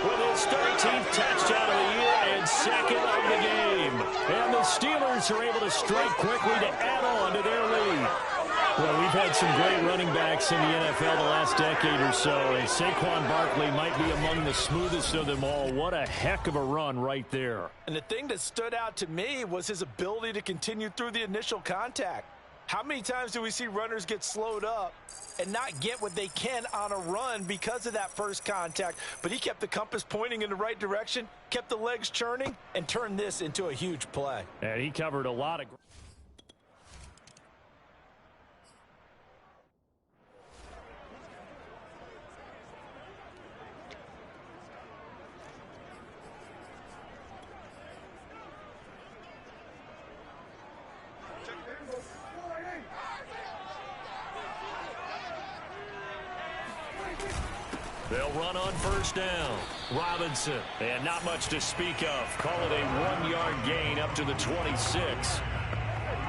with his 13th touchdown of the year and second of the game. And the Steelers are able to strike quickly to add on to their lead. Well, we've had some great running backs in the NFL the last decade or so, and Saquon Barkley might be among the smoothest of them all. What a heck of a run right there. And the thing that stood out to me was his ability to continue through the initial contact. How many times do we see runners get slowed up and not get what they can on a run because of that first contact? But he kept the compass pointing in the right direction, kept the legs churning, and turned this into a huge play. And he covered a lot of... They'll run on first down. Robinson, and not much to speak of. Call it a 1-yard gain up to the 26.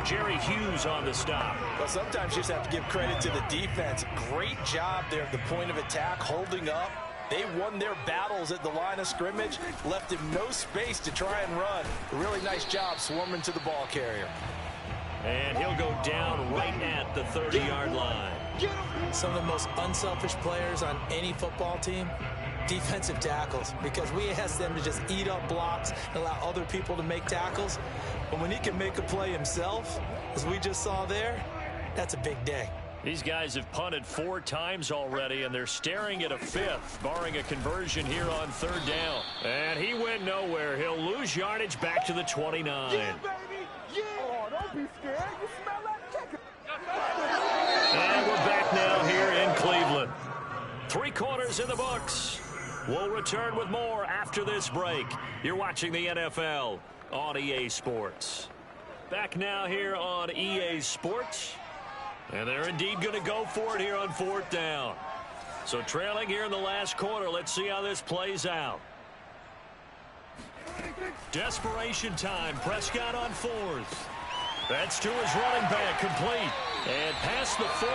Jerry Hughes on the stop. Well, sometimes you just have to give credit to the defense. Great job there at the point of attack, holding up. They won their battles at the line of scrimmage, left him no space to try and run. A really nice job swarming to the ball carrier. And he'll go down right at the 30-yard line. Some of the most unselfish players on any football team, defensive tackles, because we ask them to just eat up blocks and allow other people to make tackles. But when he can make a play himself, as we just saw there, that's a big day. These guys have punted 4 times already, and they're staring at a 5th, barring a conversion here on 3rd down. And he went nowhere. He'll lose yardage back to the 29. Yeah, baby! Yeah! Oh, don't be scared. You smell that chicken. And we're back now here in Cleveland. 3 quarters in the books. We'll return with more after this break. You're watching the NFL on EA Sports. Back now here on EA Sports. And they're indeed going to go for it here on 4th down. So trailing here in the last quarter. Let's see how this plays out. Desperation time. Prescott on 4th. That's to his running back, complete. And past the 40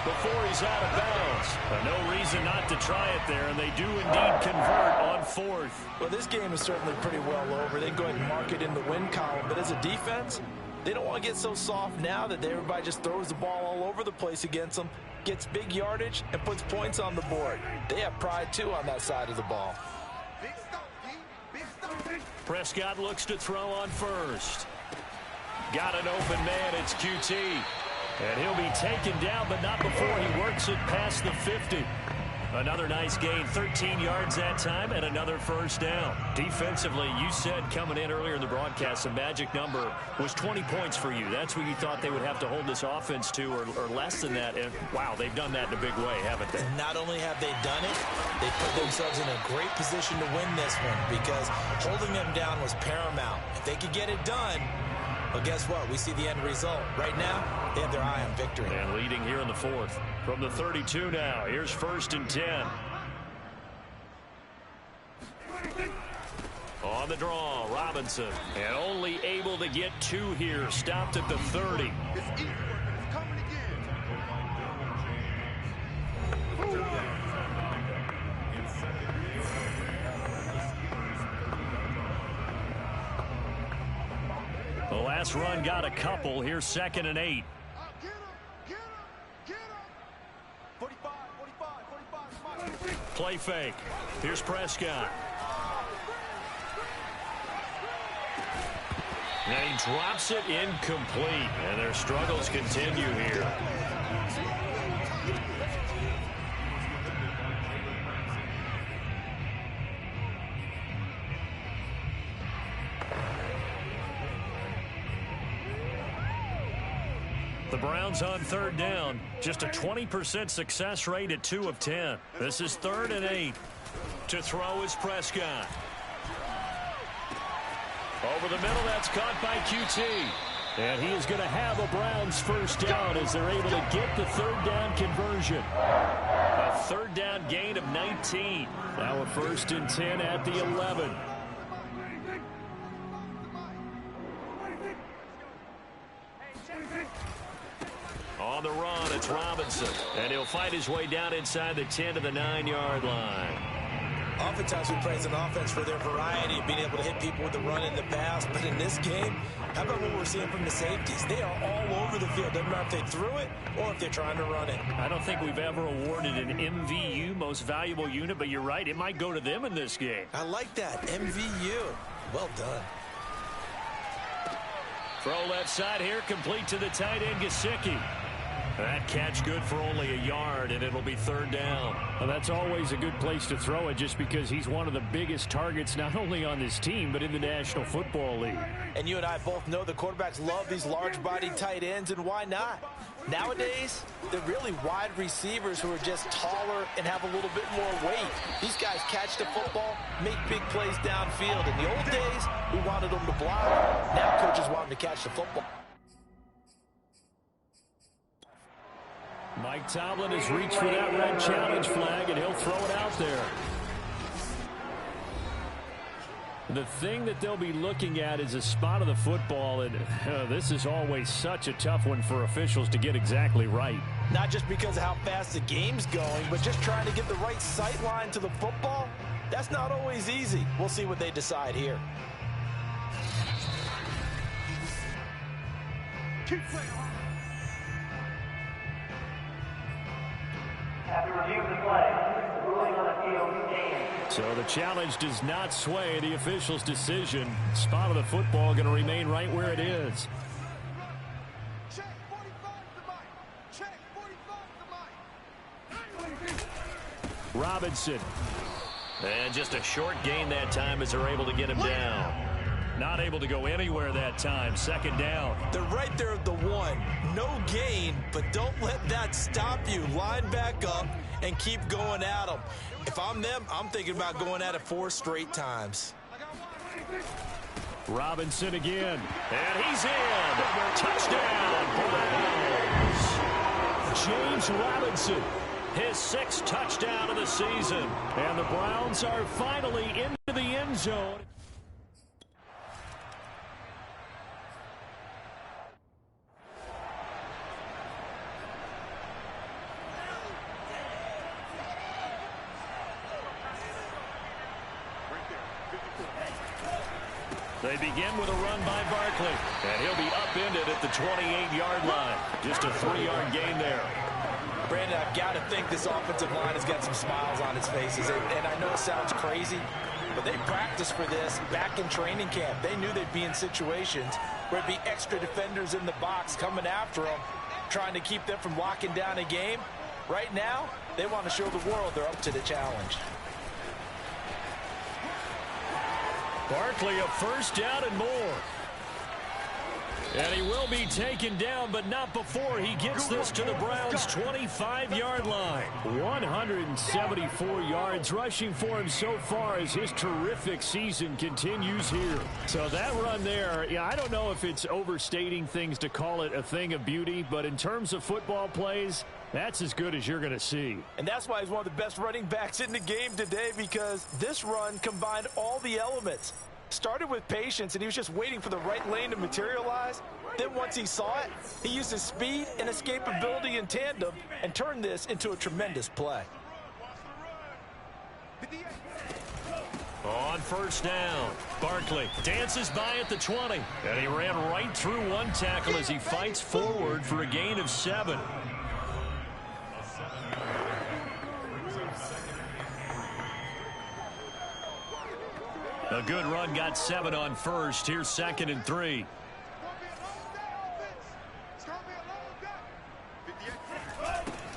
before he's out of bounds. But no reason not to try it there, and they do indeed convert on 4th. Well, this game is certainly pretty well over. They can go ahead and mark it in the win column. But as a defense, they don't want to get so soft now that everybody just throws the ball all over the place against them, gets big yardage, and puts points on the board. They have pride, too, on that side of the ball. Prescott looks to throw on 1st. Got an open man, it's QT. And he'll be taken down, but not before he works it past the 50. Another nice gain, 13 yards that time, and another 1st down. Defensively, you said coming in earlier in the broadcast, the magic number was 20 points for you. That's what you thought they would have to hold this offense to, or less than that. And, wow, they've done that in a big way, haven't they? And not only have they done it, they put themselves in a great position to win this one because holding them down was paramount. If they could get it done, well, guess what? We see the end result. Right now, they have their eye on victory. And leading here in the 4th. From the 32 now, here's 1st and 10. On the draw, Robinson. And only able to get 2 here. Stopped at the 30. It's Eastwood. It's coming again. The last run got a couple. Here's 2nd and 8. Get him. Get him. Get him. 45, 45, 45. Play fake. Here's Prescott. And he drops it incomplete. And their struggles continue here. The Browns on 3rd down. Just a 20% success rate at 2 of 10. This is 3rd and 8. To throw is Prescott. Over the middle, that's caught by QT. And he is going to have a Browns 1st down as they're able to get the 3rd down conversion. A 3rd down gain of 19. Now a 1st and 10 at the 11. On the run, it's Robinson. And he'll fight his way down inside the 10 to the 9-yard line. Oftentimes we praise an offense for their variety of being able to hit people with the run and the pass. But in this game, how about what we're seeing from the safeties? They are all over the field. Doesn't matter if they threw it or if they're trying to run it. I don't think we've ever awarded an MVU, most valuable unit, but you're right. It might go to them in this game. I like that. MVU. Well done. Throw left side here, complete to the tight end, Gesicki. That catch good for only a yard, and it'll be 3rd down. Well, that's always a good place to throw it just because he's one of the biggest targets not only on this team but in the National Football League. And you and I both know the quarterbacks love these large-bodied tight ends, and why not? Nowadays, they're really wide receivers who are just taller and have a little bit more weight. These guys catch the football, make big plays downfield. In the old days, we wanted them to block. Now coaches want them to catch the football. Mike Tomlin has reached for that red challenge flag, and he'll throw it out there. The thing that they'll be looking at is a spot of the football, and this is always such a tough one for officials to get exactly right. Not just because of how fast the game's going, but just trying to get the right sight line to the football. That's not always easy. We'll see what they decide here. Keep playing. After review of the play, the ruling on the field stands. So the challenge does not sway the official's decision. Spot of the football going to remain right where it is. Check 45 to Mike. Check 45 to Mike. Robinson. And just a short gain that time as they're able to get him down. Not able to go anywhere that time. 2nd down. They're right there at the 1. No gain, but don't let that stop you. Line back up and keep going at them. If I'm them, I'm thinking about going at it 4 straight times. Robinson again. And he's in. Touchdown, Browns. James Robinson. His 6th touchdown of the season. And the Browns are finally into the end zone. They begin with a run by Barkley. And he'll be upended at the 28-yard line. Just a 3-yard gain there. Brandon, I've got to think this offensive line has got some smiles on its faces. And I know it sounds crazy, but they practiced for this back in training camp. They knew they'd be in situations where it'd be extra defenders in the box coming after them, trying to keep them from locking down a game. Right now, they want to show the world they're up to the challenge. Barkley, a 1st down and more. And he will be taken down, but not before he gets this to the Browns' 25-yard line. 174 yards rushing for him so far as his terrific season continues here. So that run there, yeah, I don't know if it's overstating things to call it a thing of beauty, but in terms of football plays, that's as good as you're going to see. And that's why he's one of the best running backs in the game today, because this run combined all the elements. Started with patience, and he was just waiting for the right lane to materialize. Then once he saw it, he used his speed and escapability in tandem and turned this into a tremendous play. On 1st down, Barkley dances by at the 20. And he ran right through one tackle as he fights forward for a gain of 7. A good run, got 7 on 1st. Here's 2nd and 3.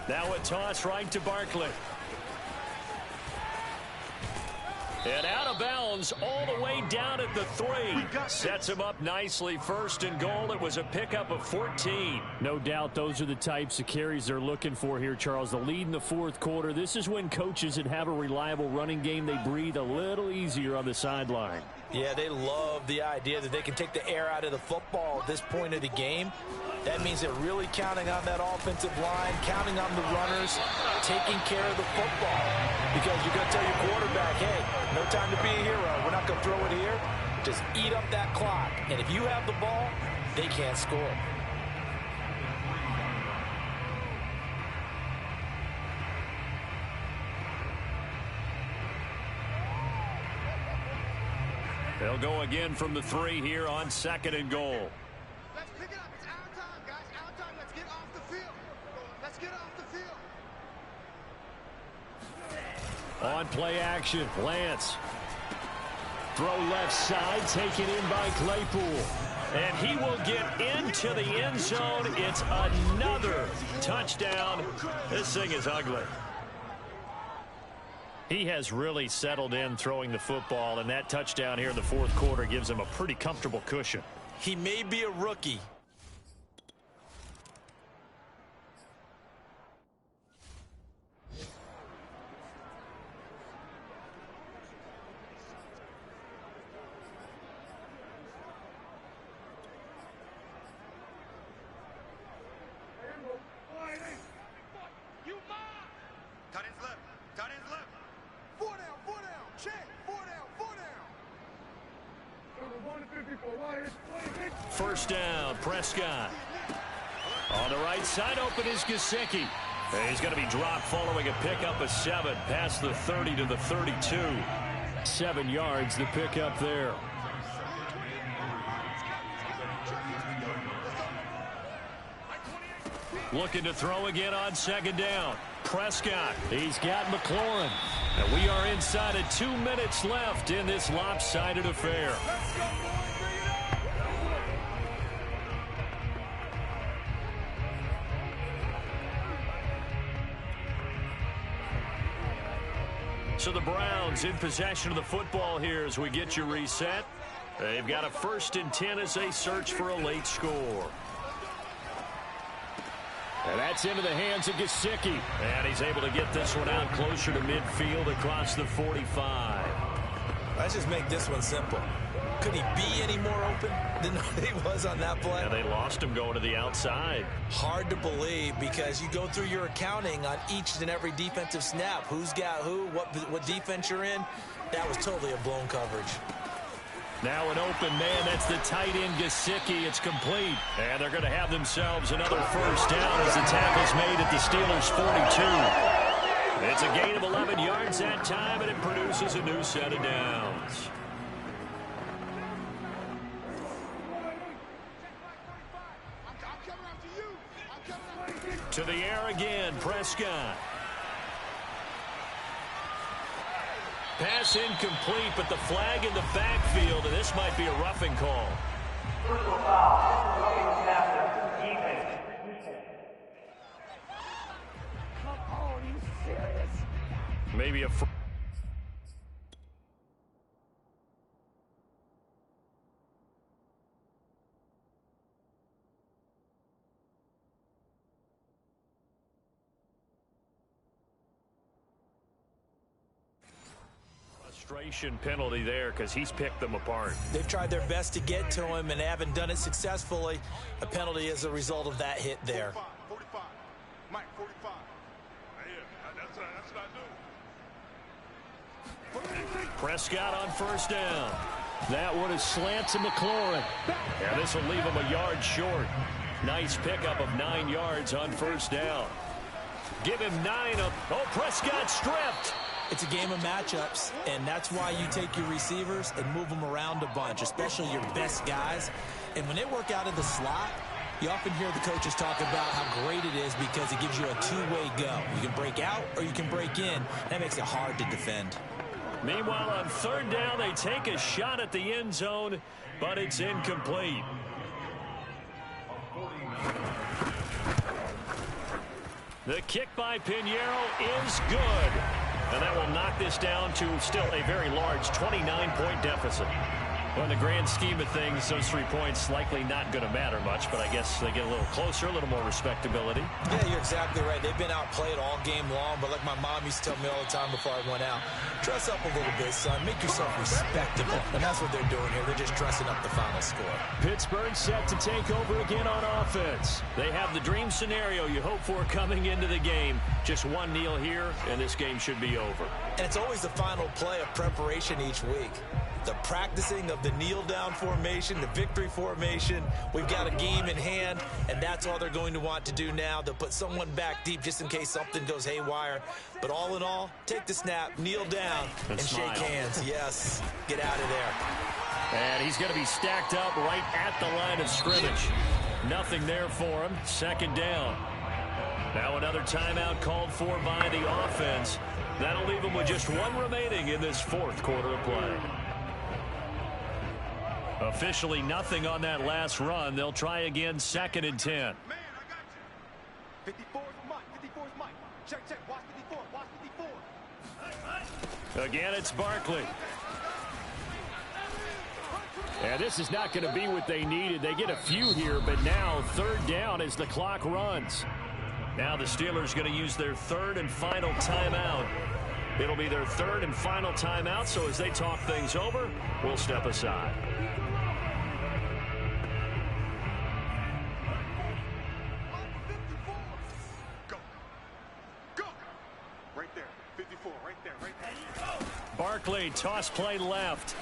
Now a toss right to Barkley. And out of bounds all the way down at the 3. Sets him up nicely. 1st and goal. It was a pickup of 14. No doubt those are the types of carries they're looking for here, Charles. The lead in the 4th quarter. This is when coaches that have a reliable running game, they breathe a little easier on the sideline. Yeah, they love the idea that they can take the air out of the football at this point of the game. That means they're really counting on that offensive line, counting on the runners, taking care of the football. Because you're going to tell your quarterback, hey, no time to be a hero. We're not going to throw it here. Just eat up that clock. And if you have the ball, they can't score. They'll go again from the 3 here on 2nd and goal. Let's pick it up. It's our time, guys. Our time. Let's get off the field. Let's get off the field. On play action, Lance. Throw left side, taken in by Claypool. And he will get into the end zone. It's another touchdown. This thing is ugly. He has really settled in throwing the football, and that touchdown here in the 4th quarter gives him a pretty comfortable cushion. He may be a rookie. First down, Prescott. On the right side, open is Gesicki. And he's going to be dropped following a pickup of 7 past the 30 to the 32. 7 yards, the pickup there. Looking to throw again on 2nd down. Prescott. He's got McLaurin. And we are inside of 2 minutes left in this lopsided affair. So the Browns in possession of the football here as we get you reset. They've got a 1st and 10 as they search for a late score. And that's into the hands of Gesicki. And he's able to get this one out closer to midfield across the 45. Let's just make this one simple. Could he be any more open than he was on that play? And they lost him going to the outside. Hard to believe because you go through your accounting on each and every defensive snap. Who's got who, what defense you're in. That was totally a blown coverage. Now an open man. That's the tight end, Gesicki. It's complete. And they're going to have themselves another 1st down as the tackle's made at the Steelers' 42. It's a gain of 11 yards that time, and it produces a new set of downs. To the air again, Prescott. Pass incomplete, but the flag in the backfield, and this might be a roughing call. Personal foul. Roughing tackle. Defense. Come on, you serious? Maybe a... frustration penalty there because he's picked them apart. They've tried their best to get to him and haven't done it successfully. A penalty as a result of that hit there. 45. Mike, 45. That's what I do. Prescott on 1st down. That one is slant to McLaurin. And this will leave him a yard short. Nice pickup of 9 yards on 1st down. Give him 9 up. Oh, Prescott stripped. It's a game of matchups, and that's why you take your receivers and move them around a bunch, especially your best guys. And when they work out of the slot, you often hear the coaches talk about how great it is because it gives you a two-way go. You can break out or you can break in. That makes it hard to defend. Meanwhile, on 3rd down, they take a shot at the end zone, but it's incomplete. The kick by Pinheiro is good. And that will knock this down to still a very large 29-point deficit. Well, in the grand scheme of things, those 3 points likely not going to matter much, but I guess they get a little closer, a little more respectability. Yeah, you're exactly right. They've been outplayed all game long, but like my mom used to tell me all the time before I went out, dress up a little bit, son. Make yourself respectable. And that's what they're doing here. They're just dressing up the final score. Pittsburgh set to take over again on offense. They have the dream scenario you hope for coming into the game. Just one kneel here, and this game should be over. And it's always the final play of preparation each week. The practicing of the kneel-down formation, the victory formation. We've got a game in hand, and that's all they're going to want to do now. They'll put someone back deep just in case something goes haywire. But all in all, take the snap, kneel down, and shake hands. Yes, get out of there. And he's going to be stacked up right at the line of scrimmage. Nothing there for him. Second down. Now another timeout called for by the offense. That'll leave him with just one remaining in this fourth quarter of play. Officially nothing on that last run. They'll try again, 2nd and 10. Man, I got you. 54 is Mike. 54 is Mike. Check, check. Watch 54. Watch 54. Again, it's Barkley. And this is not going to be what they needed. They get a few here, but now 3rd down as the clock runs. Now the Steelers going to use their 3rd and final timeout. It'll be their 3rd and final timeout, so as they talk things over, we'll step aside. Go. Go. Right there. 54. Right there. Right there. Barkley, toss play left.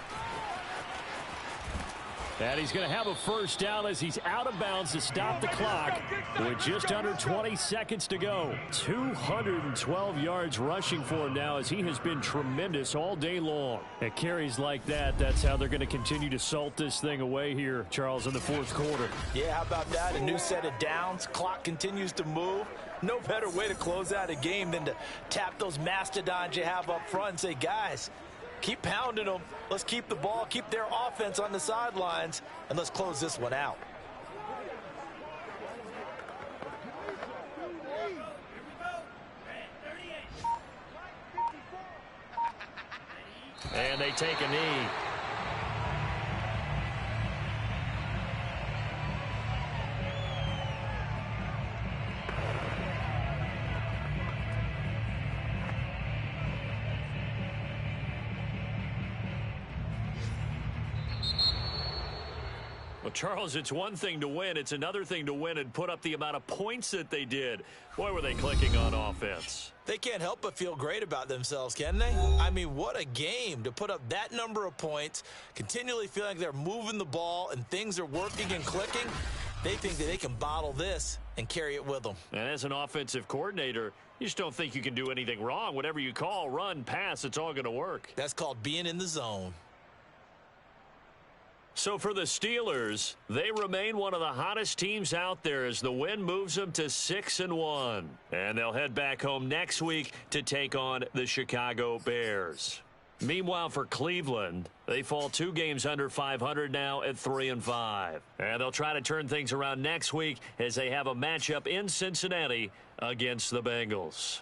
And he's going to have a first down as he's out of bounds to stop the clock with just under 20 seconds to go. 212 yards rushing for him now as he has been tremendous all day long. At carries like that, that's how they're going to continue to salt this thing away here, Charles, in the fourth quarter. Yeah, how about that? A new set of downs. Clock continues to move. No better way to close out a game than to tap those mastodons you have up front and say, guys, keep pounding them. Let's keep the ball, keep their offense on the sidelines, and let's close this one out. And they take a knee. Well, Charles, it's one thing to win. It's another thing to win and put up the amount of points that they did. Boy, were they clicking on offense. They can't help but feel great about themselves, can they? I mean, what a game to put up that number of points, continually feeling like they're moving the ball and things are working and clicking. They think that they can bottle this and carry it with them. And as an offensive coordinator, you just don't think you can do anything wrong. Whatever you call, run, pass, it's all going to work. That's called being in the zone. So for the Steelers, they remain one of the hottest teams out there as the win moves them to 6-1. And they'll head back home next week to take on the Chicago Bears. Meanwhile, for Cleveland, they fall 2 games under 500 now at 3-5. And they'll try to turn things around next week as they have a matchup in Cincinnati against the Bengals.